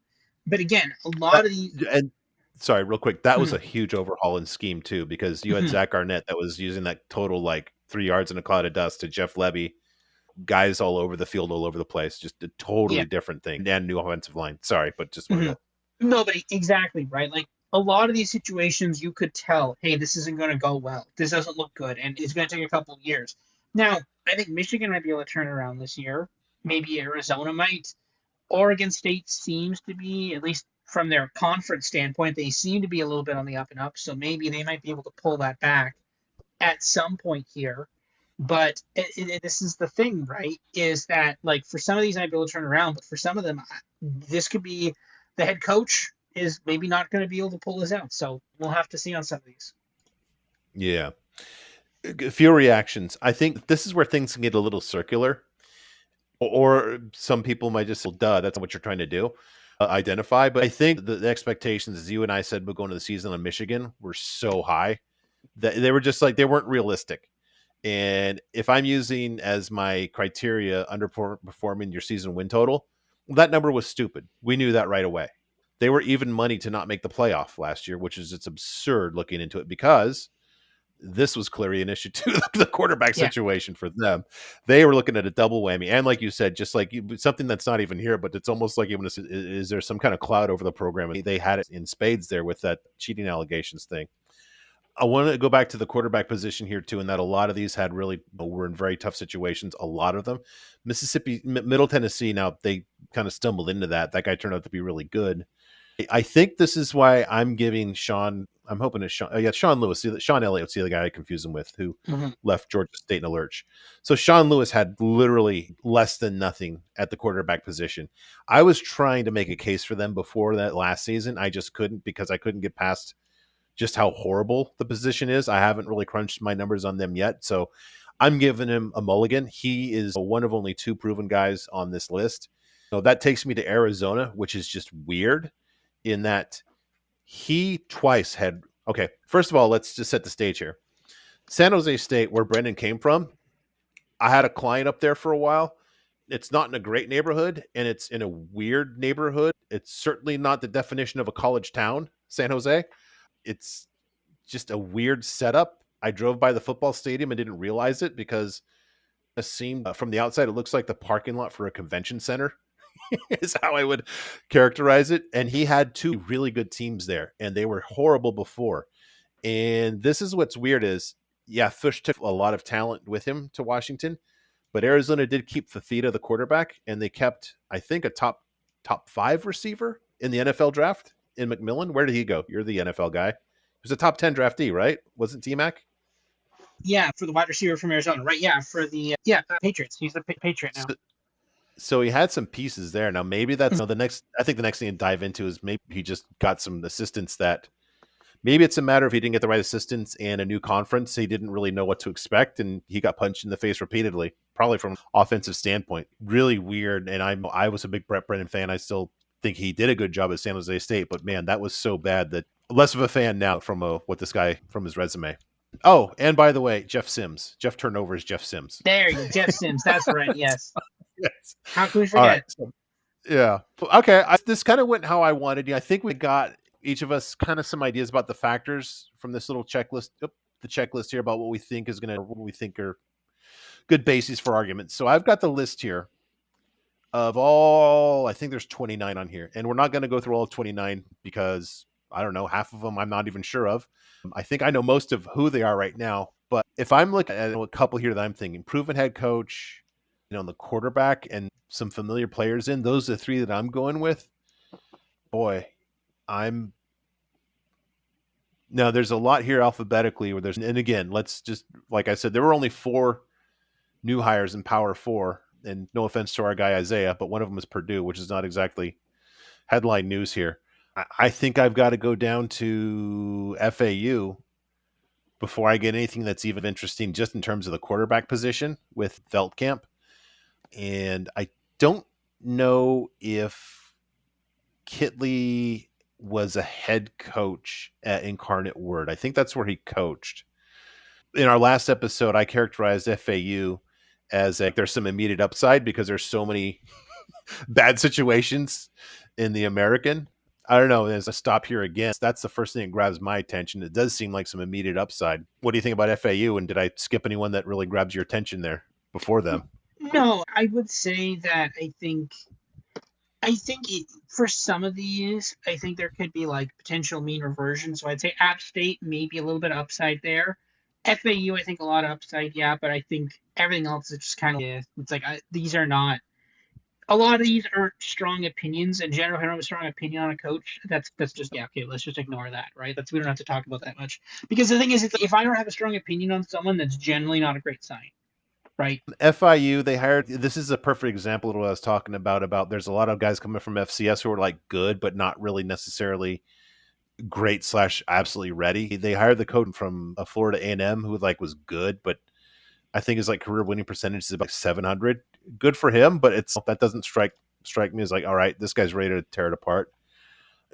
But again, a lot That, of these. and sorry, real quick, that was Mhm, a huge overhaul in scheme too, because you had mhm, Zach Arnett that was using that total like 3 yards in a cloud of dust to Jeff Levy, guys all over the field, all over the place, just a yeah. totally different thing. And new offensive line. Sorry, but just wanted Mhm. to. Nobody, exactly, right? Like a lot of these situations, you could tell, hey, this isn't going to go well. This doesn't look good, and it's going to take a couple of years. Now, I think Michigan might be able to turn around this year. Maybe Arizona might. Oregon State seems to be, at least from their conference standpoint, they seem to be a little bit on the up and up. So maybe they might be able to pull that back at some point here. But this is the thing, right? Is that like for some of these, I might be able to turn around, but for some of them, this could be the head coach is maybe not going to be able to pull this out. So we'll have to see on some of these. Yeah. A few reactions. I think this is where things can get a little circular, or some people might just say, duh, that's not what you're trying to do. Identify. But I think the expectations, as you and I said, but going to the season on Michigan were so high that they were just like, they weren't realistic. And if I'm using as my criteria underperforming your season win total, that number was stupid. We knew that right away. They were even money to not make the playoff last year, which is it's absurd looking into it because this was clearly an issue too. The quarterback Yeah, situation for them, they were looking at a double whammy, and like you said, just like something that's not even here, but it's almost like even is there some kind of cloud over the program? They had it in spades there with that cheating allegations thing. I want to go back to the quarterback position here too, and that a lot of these had really were in very tough situations. A lot of them, Mississippi, Middle Tennessee. Now they kind of stumbled into that. That guy turned out to be really good. I think this is why I'm giving Sean. I'm hoping it's Sean. Yeah, Sean Lewis. Sean Elliott's the other guy I confuse him with, who hmm left Georgia State in a lurch. So Sean Lewis had literally less than nothing at the quarterback position. I was trying to make a case for them before that last season. I just couldn't because I couldn't get past just how horrible the position is. I haven't really crunched my numbers on them yet. So I'm giving him a mulligan. He is one of only two proven guys on this list. So that takes me to Arizona, which is just weird in that he twice had. Okay, first of all, let's just set the stage here. San Jose State, where Brendan came from, I had a client up there for a while. It's not in a great neighborhood, and it's in a weird neighborhood. It's certainly not the definition of a college town, San Jose. It's just a weird setup. I drove by the football stadium and didn't realize it because it seemed from the outside it looks like the parking lot for a convention center is how I would characterize it. And he had two really good teams there, and they were horrible before. And this is what's weird is, yeah, Fish took a lot of talent with him to Washington, But Arizona did keep Fafita, the quarterback, and they kept, I think, a top 5 receiver in the NFL draft in McMillan. Where did he go? You're the NFL guy. He was a top 10 draftee, right? Wasn't T-Mac? Yeah, for the wide receiver from Arizona, right? Yeah, for the Patriots. He's the Patriot now. So, so he had some pieces there. Now maybe that's the next. I think the next thing to dive into is maybe he just got some assistants that maybe it's a matter of he didn't get the right assistants and a new conference. He didn't really know what to expect, and he got punched in the face repeatedly, probably from an offensive standpoint. Really weird. And I was a big Brett Brennan fan. I still think he did a good job at San Jose State, but man, that was so bad that less of a fan now from what this guy from his resume. Oh, and by the way, Jeff Sims. Jeff Turnover is Jeff Sims. There you go, Jeff Sims. That's right. Yes. Yes. How can we All right. forget? So, yeah. Okay. This kind of went how I wanted. I think we got each of us kind of some ideas about the factors from this little checklist. The checklist here about what we think is going to, what we think are good bases for arguments. So I've got the list here of all, I think there's 29 on here. And we're not going to go through all of 29 because I don't know, half of them I'm not even sure of. I think I know most of who they are right now. But if I'm looking at a couple here that I'm thinking, proven head coach, the quarterback and some familiar players in, those are the three that I'm going with. Boy, I'm now there's a lot here alphabetically where and again, let's just, like I said, there were only 4 new hires in Power 4, and no offense to our guy Isaiah, but one of them is Purdue, which is not exactly headline news here. I think I've got to go down to FAU before I get anything that's even interesting just in terms of the quarterback position with Feldkamp. And I don't know if Kitley was a head coach at Incarnate Word. I think that's where he coached. In our last episode, I characterized FAU as there's some immediate upside because there's so many bad situations in the American. I don't know. There's a stop here again. That's the first thing that grabs my attention. It does seem like some immediate upside. What do you think about FAU? And did I skip anyone that really grabs your attention there before them? No, I would say that for some of these, I think there could be like potential mean reversion. So I'd say App State maybe a little bit of upside there. FAU, I think a lot of upside, yeah, but I think everything else is just kind of it's like these are not. A lot of these aren't strong opinions. In general, if I don't have a strong opinion on a coach, that's just yeah, okay. Let's just ignore that, right? We don't have to talk about that much because the thing is, if I don't have a strong opinion on someone, that's generally not a great sign, right? FIU, they hired. This is a perfect example of what I was talking about. About there's a lot of guys coming from FCS who are like good, but not really necessarily great slash absolutely ready. They hired the coach from Florida A&M who was good, but I think his career winning percentage is about 700. Good for him, but that doesn't strike me as all right, this guy's ready to tear it apart.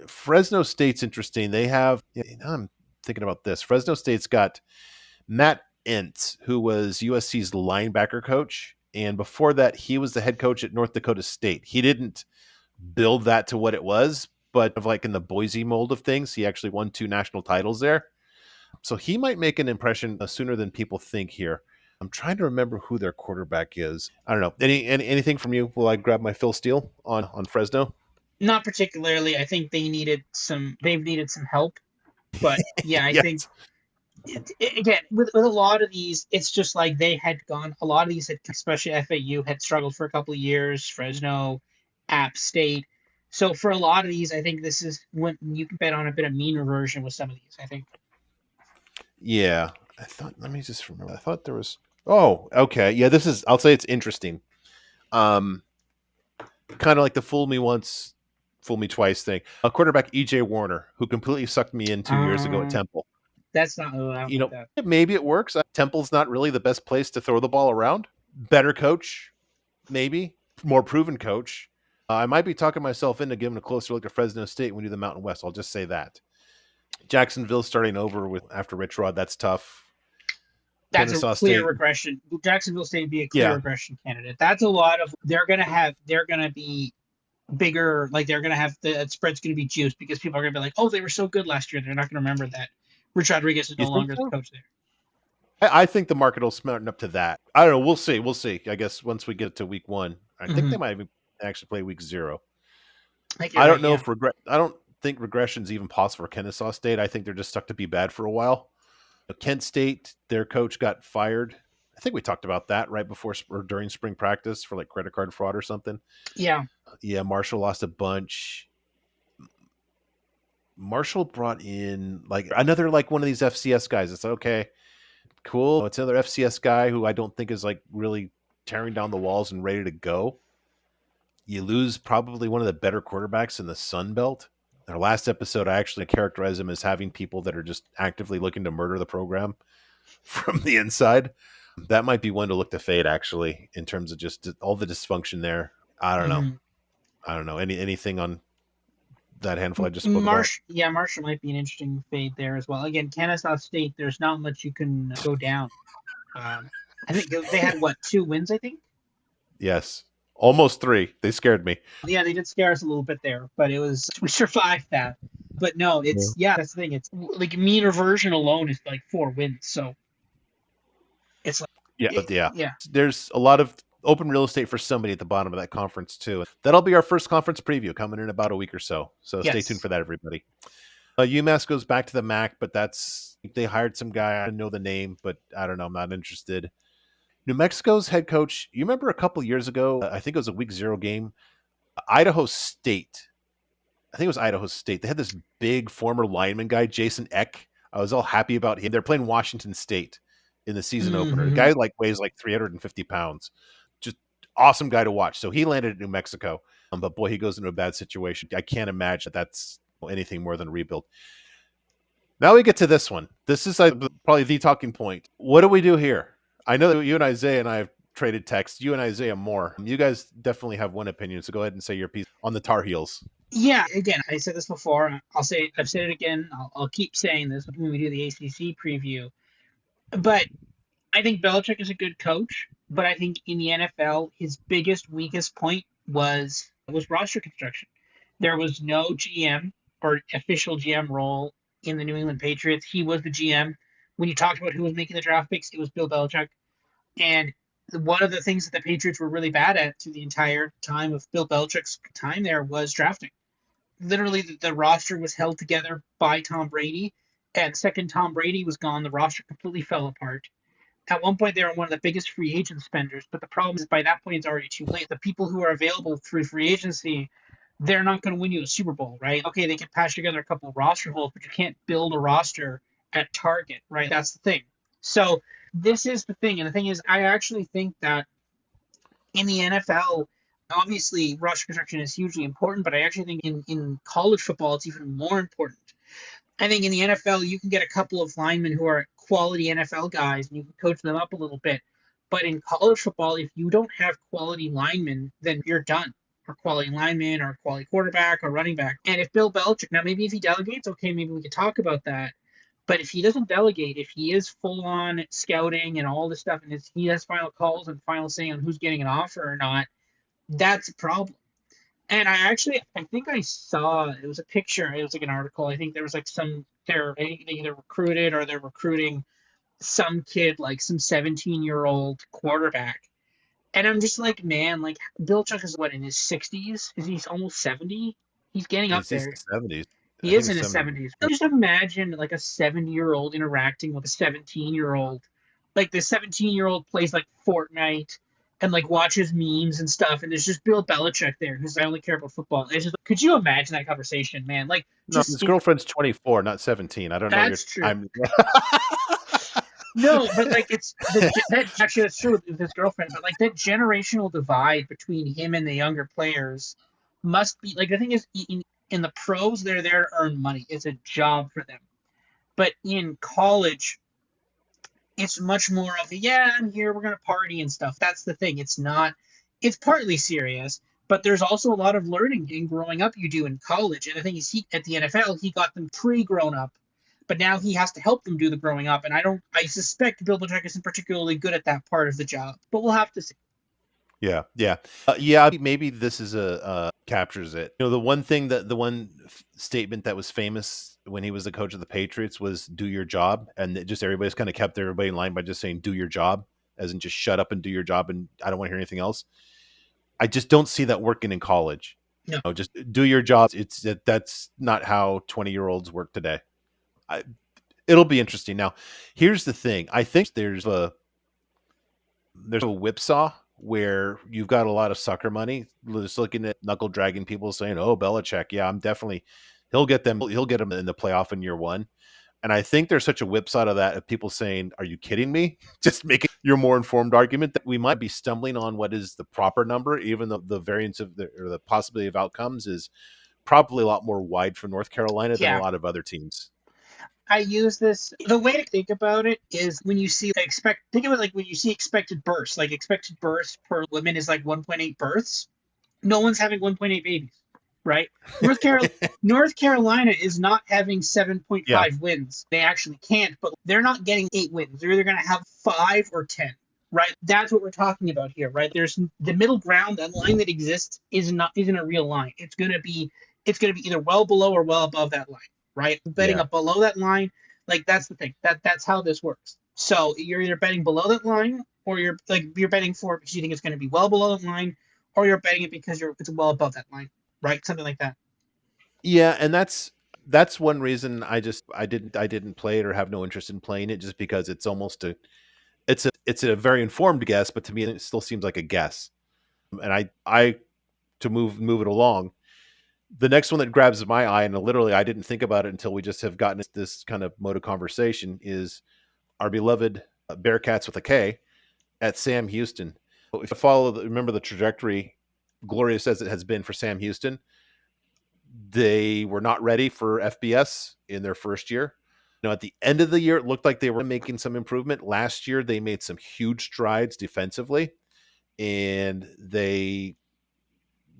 Fresno State's interesting. They have, I'm thinking about this. Fresno State's got Matt Entz, who was USC's linebacker coach, and before that, he was the head coach at North Dakota State. He didn't build that to what it was, but in the Boise mold of things, he actually won 2 national titles there. So he might make an impression sooner than people think here. I'm trying to remember who their quarterback is. I don't know. Anything from you? Will I grab my Phil Steele on Fresno? Not particularly. I think they've needed some help, but yeah, I think Yes. again with a lot of these, it's just like they had gone. A lot of these, especially FAU, had struggled for a couple of years. Fresno, App State. So for a lot of these, I think this is when you can bet on a bit of mean reversion with some of these. I think Yeah. Let me just remember. I thought there was. Oh, okay. Yeah, I'll say it's interesting. Um, Kind of like the fool me once, fool me twice thing. A quarterback, EJ Warner, who completely sucked me in 2 years ago at um, Temple. that's not. I don't like that. Maybe it works. Temple's not really the best place to throw the ball around. Better coach, maybe. More proven coach. I might be talking myself into giving a closer look at Fresno State when we do the Mountain West. I'll just say that. Jacksonville starting over with after Rich Rod. That's tough. That's a Kennesaw clear State. regression. Jacksonville State would be a clear Yeah. regression candidate. That's a lot of. They're gonna be bigger. Like they're gonna have the spread's gonna be juiced because people are gonna be like, oh, they were so good last year. They're not gonna remember that Rich Rodriguez is You no think longer the so? coach there. I think the market will smarten up to that. I don't know. We'll see. We'll see. I guess once we get to week 1, I think they Mm-hmm. might even actually play week 0. I think you're I right. don't know Yeah. if I don't think regression is even possible for Kennesaw State. I think they're just stuck to be bad for a while. Kent State, their coach got fired I think we talked about that right before or during spring practice for like credit card fraud or something. Yeah. Yeah, Marshall lost a bunch. Marshall brought in like another like one of these FCS guys. It's okay, cool. It's another FCS guy who I don't think is like really tearing down the walls and ready to go. You lose probably one of the better quarterbacks in the Sun Belt. Our last episode, I actually characterized him as having people that are just actively looking to murder the program from the inside. That might be one to look to fade, actually, in terms of just all the dysfunction there. I don't know. Hmm. I don't know. Anything on that handful I just spoke about? Marshall might be an interesting fade there as well. Again, Kennesaw State, there's not much you can go down. Um, I think they had what, 2 wins, I think. Yes. Almost three. They scared me. Yeah, they did scare us a little bit there, but it was we survived that. But no, Yeah. it's yeah, that's the thing. It's like mean reversion alone is like 4 wins, so it's like Yeah. But yeah, yeah, there's a lot of open real estate for somebody at the bottom of that conference, too. That'll be our first conference preview coming in about a week or so. So stay tuned yes, for that, everybody. UMass goes back to the MAC, but that's they hired some guy. I don't know the name, but I don't know. I'm not interested. New Mexico's head coach. You remember a couple years ago? I think it was a week zero game. Idaho State. I think it was Idaho State. They had this big former lineman guy, Jason Eck. I was all happy about him. They're playing Washington State in the season opener. The hmm guy like weighs like 350 pounds. Just awesome guy to watch. So he landed at New Mexico, but boy, he goes into a bad situation. I can't imagine that's anything more than a rebuild. Now we get to this one. This is probably the talking point. What do we do here? I know that you and Isaiah and I have traded texts. You and Isaiah more. You guys definitely have one opinion, so go ahead and say your piece on the Tar Heels. yeah. Again, I said this before. I've said it again. I'll keep saying this when we do the ACC preview. But I think Belichick is a good coach. But I think in the NFL, his biggest weakest point was roster construction. There was no GM or official GM role in the New England Patriots. He was the GM. When you talked about who was making the draft picks, it was Bill Belichick. And one of the things that the Patriots were really bad at through the entire time of Bill Belichick's time there was drafting. Literally, the roster was held together by Tom Brady. And second Tom Brady was gone, the roster completely fell apart. At one point, they were one of the biggest free agent spenders, but the problem is by that point, it's already too late. The people who are available through free agency, they're not going to win you a Super Bowl, right? Okay, they can patch together a couple of roster holes, but you can't build a roster at Target, right? That's the thing. So this is the thing, and the thing is, I actually think that in the NFL, obviously roster construction is hugely important, but I actually think in college football, it's even more important. I think in the NFL, you can get a couple of linemen who are quality NFL guys and you can coach them up a little bit. But in college football, if you don't have quality linemen, then you're done. Or quality lineman, or quality quarterback, or running back. And if Bill Belichick, now maybe if he delegates, okay, maybe we could talk about that. But if he doesn't delegate, if he is full on scouting and all this stuff, and he has final calls and final say on who's getting an offer or not, that's a problem. And I think I saw it was a picture. It was like an article. I think there was like I think they either recruited or they're recruiting some kid, like some 17-year-old quarterback. And I'm just like, man, like Bill Chuck is what in his 60s? Is he almost 70? He's getting up He's there. 70s. I He think is in it's his 70. 70s. Just imagine like a 70-year-old interacting with a 17-year-old. Like the 17-year-old plays like Fortnite and like watches memes and stuff, and there's just Bill Belichick there who's I only care about football. It's just could you imagine that conversation, man? Like No, just his girlfriend's 24, not 17. I don't know what you're. that's true. I'm. No, but like it's that actually that's true with his girlfriend, but like that generational divide between him and the younger players must be like the thing is in the pros they're there to earn money. It's a job for them. But in college, it's much more of a, yeah, I'm here, we're gonna party and stuff. That's the thing. It's not. It's partly serious, but there's also a lot of learning and growing up you do in college. And the thing is, he at the NFL he got them pre-grown up, but now he has to help them do the growing up. And I don't. I suspect Bill Belichick isn't particularly good at that part of the job, but we'll have to see. Yeah, yeah, yeah. Maybe this is a captures it. The one thing that the one statement that was famous when he was the coach of the Patriots was "do your job," and just everybody's kind of kept everybody in line by just saying "do your job," as in just shut up and do your job, and I don't want to hear anything else. I just don't see that working in college. No, Just do your job. That's not how 20-year-olds work today. I, it'll be interesting. Now, here's the thing. I think there's a there's a whipsaw where you've got a lot of sucker money just looking at knuckle dragging people saying, "Oh, Belichick, yeah, I'm definitely he'll get them in the playoff in year one." And I think there's such a whipsaw of that of people saying, "Are you kidding me?" Just making your more informed argument that we might be stumbling on what is the proper number, even though the variance of the possibility of outcomes is probably a lot more wide for North Carolina than a Yeah, lot of other teams. I use this. The way to think about it is when you see think of it like when you see expected births, like expected births per woman is like 1.8 births. No one's having 1.8 babies, right? North Carolina. North Carolina is not having Yeah, 7.5 wins. They actually can't, but they're not getting 8 wins. They're either going to have 5 or 10, right? That's what we're talking about here, right? There's the middle ground. That line that exists isn't a real line. It's going to be either well below or well above that line, right? Betting yeah. up below that line, like that's the thing. That's how this works. So you're either betting below that line or you're betting for it because you think it's going to be well below that line, or you're betting it because it's well above that line, right? Something like that. Yeah, and that's one reason I didn't play it or have no interest in playing it just because it's a very informed guess, but to me it still seems like a guess. And I to move it along. The next one that grabs my eye, and literally I didn't think about it until we just have gotten this kind of mode of conversation, is our beloved Bearcats with a K at Sam Houston. If you remember the trajectory Gloria says it has been for Sam Houston, they were not ready for FBS in their first year. At the end of the year, it looked like they were making some improvement. Last year, they made some huge strides defensively, and they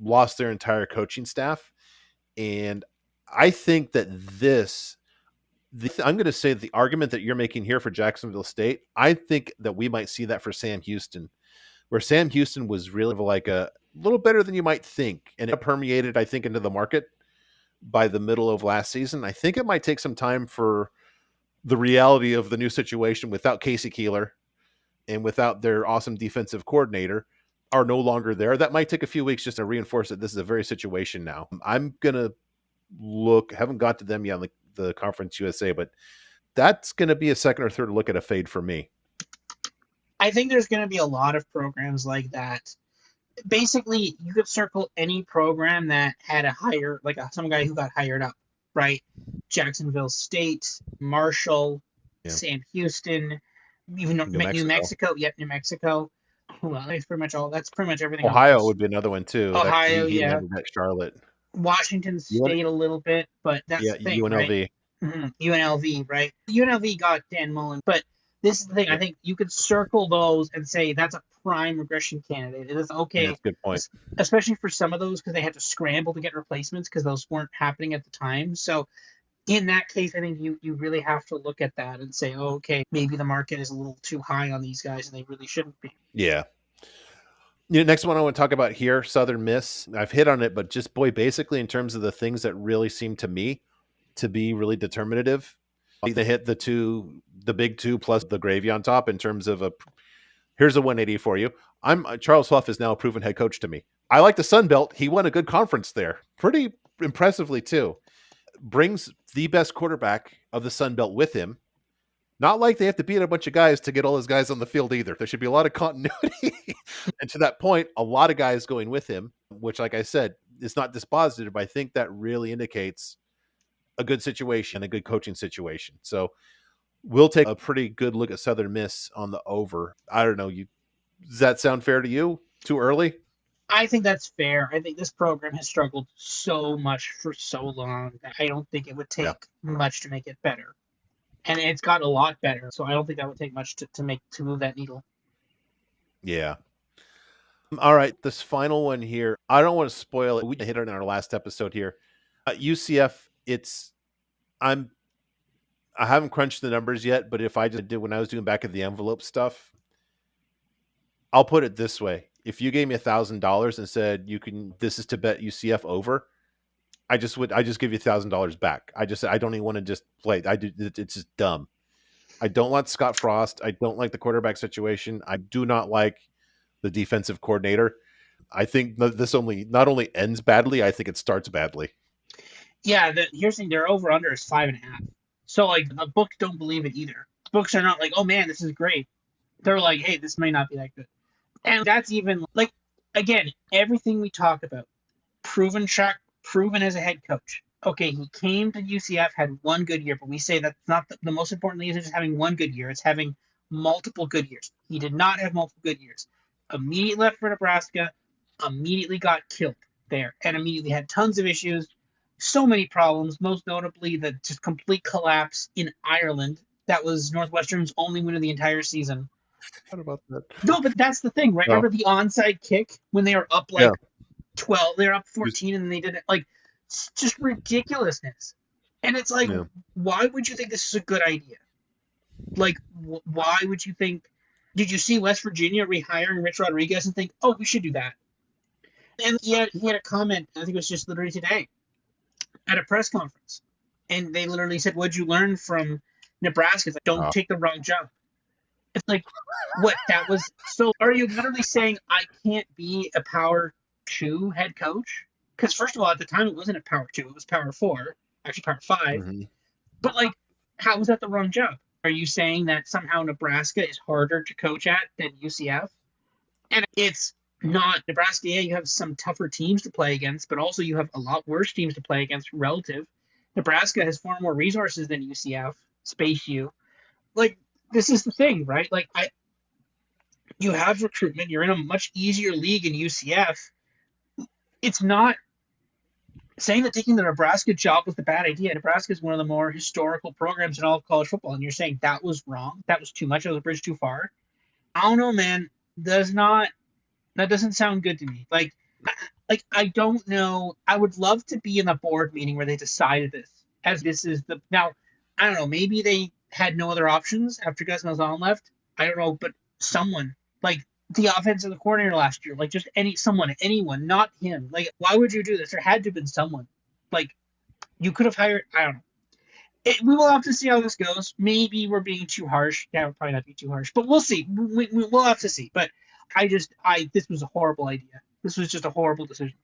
lost their entire coaching staff. And I think that I'm going to say the argument that you're making here for Jacksonville State, I think that we might see that for Sam Houston, where Sam Houston was really like a little better than you might think, and it permeated, I think, into the market by the middle of last season. I think it might take some time for the reality of the new situation without Casey Keeler and without their awesome defensive coordinator are no longer there. That might take a few weeks just to reinforce that this is a very situation now. I'm gonna haven't got to them yet on the Conference USA, but that's gonna be a second or third look at a fade for me. I think there's going to be a lot of programs like that. Basically, you could circle any program that had some guy who got hired up, right? Jacksonville State, Marshall, Yeah. Sam Houston, even New New Mexico. Mexico. Yep, New Mexico. Well, that's pretty much all. That's pretty much everything on the Ohio list. would be another one too. That Ohio, he yeah. landed at Charlotte. Washington You want State a little bit, but that's Yeah, the thing, right? UNLV. UNLV, right? UNLV got Dan Mullen, but this is the thing. I Yeah, think you could circle those and say that's a prime regression candidate. It is yeah, okay, that's a good point. especially for some of those because they had to scramble to get replacements because those weren't happening at the time. So in that case, I think you really have to look at that and say, oh, okay, maybe the market is a little too high on these guys and they really shouldn't be. Yeah. Next one I want to talk about here, Southern Miss. I've hit on it, but just boy, basically in terms of the things that really seem to me to be really determinative, they hit the big two plus the gravy on top in terms of here's a 180 for you. Charles Huff is now a proven head coach to me. I like the Sun Belt. He won a good conference there, pretty impressively too. Brings the best quarterback of the Sun Belt with him. Not like they have to beat a bunch of guys to get all his guys on the field either. There should be a lot of continuity. And to that point, a lot of guys going with him, which, like I said, is not dispositive, but I think that really indicates a good situation, a good coaching situation. So we'll take a pretty good look at Southern Miss on the over. I don't know. Does that sound fair to you? Too early? I think that's fair. I think this program has struggled so much for so long that I don't think it would Yeah. take much to make it better. And it's gotten a lot better. So I don't think that would take much to move that needle. Yeah. All right. This final one here. I don't want to spoil it. We hit it in our last episode here. UCF, I'm I haven't crunched the numbers yet, but if I just did when I was doing back of the envelope stuff, I'll put it this way. If you gave me $1,000 and said this is to bet UCF over, I just give you $1,000 back. I don't even want to just play. It's just dumb. I don't like Scott Frost. I don't like the quarterback situation. I do not like the defensive coordinator. I think this not only ends badly, I think it starts badly. Yeah, here's the thing, their over under is 5.5. So like the books don't believe it either. Books are not like, oh man, this is great. They're like, hey, this may not be that good. And that's even like, again, everything we talk about, proven as a head coach. Okay, he came to UCF, had one good year, but we say that's not the most important thing. Isn't just having one good year; it's having multiple good years. He did not have multiple good years. Immediately left for Nebraska, immediately got killed there, and immediately had tons of issues, so many problems. Most notably, the just complete collapse in Ireland. That was Northwestern's only win of the entire season. What about that? No, but that's the thing, right? Oh, Remember the onside kick when they were up yeah. like 12, they were up Just, 14, and they did it. Like, it's just ridiculousness. And it's like, yeah. why would you think this is a good idea? Like, why would you think? Did you see West Virginia rehiring Rich Rodriguez and think, oh, we should do that? And he had a comment, I think it was just literally today, at a press conference. And they literally said, what'd you learn from Nebraska? It's like, don't Oh, take the wrong job. It's like, what? That was so. Are you literally saying I can't be a power two head coach? Because first of all, at the time it wasn't a power two; it was power four, actually power five. mhm. But like, how was that the wrong job? Are you saying that somehow Nebraska is harder to coach at than UCF? And it's not. Nebraska. Yeah, you have some tougher teams to play against, but also you have a lot worse teams to play against relative. Nebraska has far more resources than UCF. Space U. Like, this is the thing, right? Like, you have recruitment. You're in a much easier league in UCF. It's not saying that taking the Nebraska job was the bad idea. Nebraska is one of the more historical programs in all of college football, and you're saying that was wrong. That was too much. That was a bridge too far. I don't know, man. Does not that doesn't sound good to me. Like I don't know. I would love to be in a board meeting where they decided this. As this is the now, I don't know. Maybe they had no other options after Gus Malzahn left. I don't know, but someone like the offensive coordinator last year, like just anyone, not him. Like, why would you do this? There had to have been someone. Like, you could have hired. I don't know. We will have to see how this goes. Maybe we're being too harsh. Yeah, we'll probably not be too harsh, but we'll see. We'll have to see. But this was a horrible idea. This was just a horrible decision.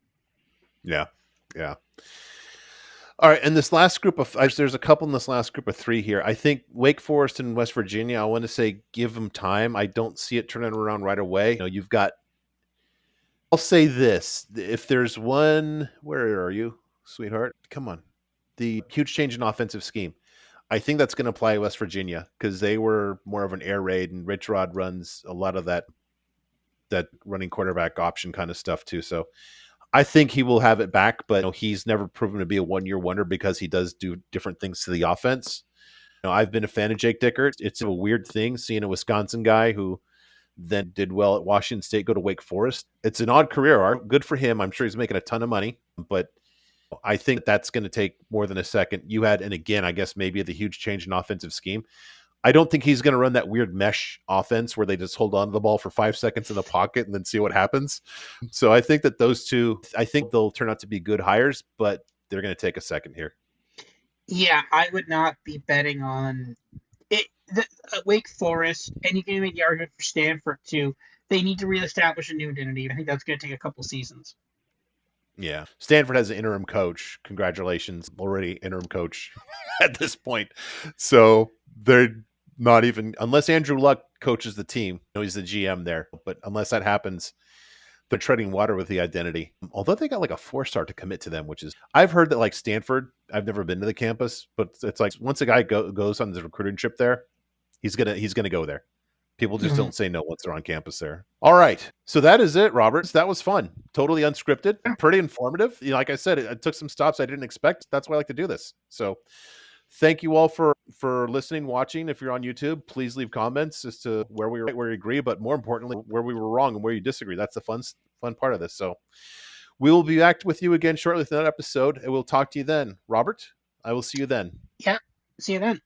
Yeah. Yeah. All right, and this last group of there's a couple in this last group of three here. I think Wake Forest and West Virginia. I want to say give them time. I don't see it turning around right away. You've got. I'll say this: if there's one, where are you, sweetheart? Come on, the huge change in offensive scheme. I think that's going to apply to West Virginia because they were more of an air raid, and Rich Rod runs a lot of that running quarterback option kind of stuff too. So I think he will have it back, but he's never proven to be a 1 year wonder because he does do different things to the offense. I've been a fan of Jake Dickert. It's a weird thing seeing a Wisconsin guy who then did well at Washington State go to Wake Forest. It's an odd career arc. Good for him. I'm sure he's making a ton of money, but I think that's going to take more than a second. You had, and again, I guess maybe the huge change in offensive scheme. I don't think he's going to run that weird mesh offense where they just hold on to the ball for 5 seconds in the pocket and then see what happens. So I think that those two, I think they'll turn out to be good hires, but they're going to take a second here. Yeah, I would not be betting on it. Wake Forest, and you can make the argument for Stanford too. They need to reestablish a new identity. I think that's going to take a couple seasons. Yeah. Stanford has an interim coach. Congratulations. Already interim coach at this point. So they're not even, unless Andrew Luck coaches the team, he's the GM there. But unless that happens, they're treading water with the identity. Although they got like a 4-star to commit to them, which is, I've heard that like Stanford, I've never been to the campus, but it's like once a guy goes on his recruiting trip there, he's gonna go there. People just Mm-hmm. don't say no once they're on campus there. All right. So that is it, Robert. That was fun. Totally unscripted, pretty informative. Like I said, it took some stops I didn't expect. That's why I like to do this. So thank you all for listening, watching. If you're on YouTube, please leave comments as to where we agree, but more importantly, where we were wrong and where you disagree. That's the fun part of this. So we will be back with you again shortly with another episode, and we'll talk to you then. Robert, I will see you then. Yeah, see you then.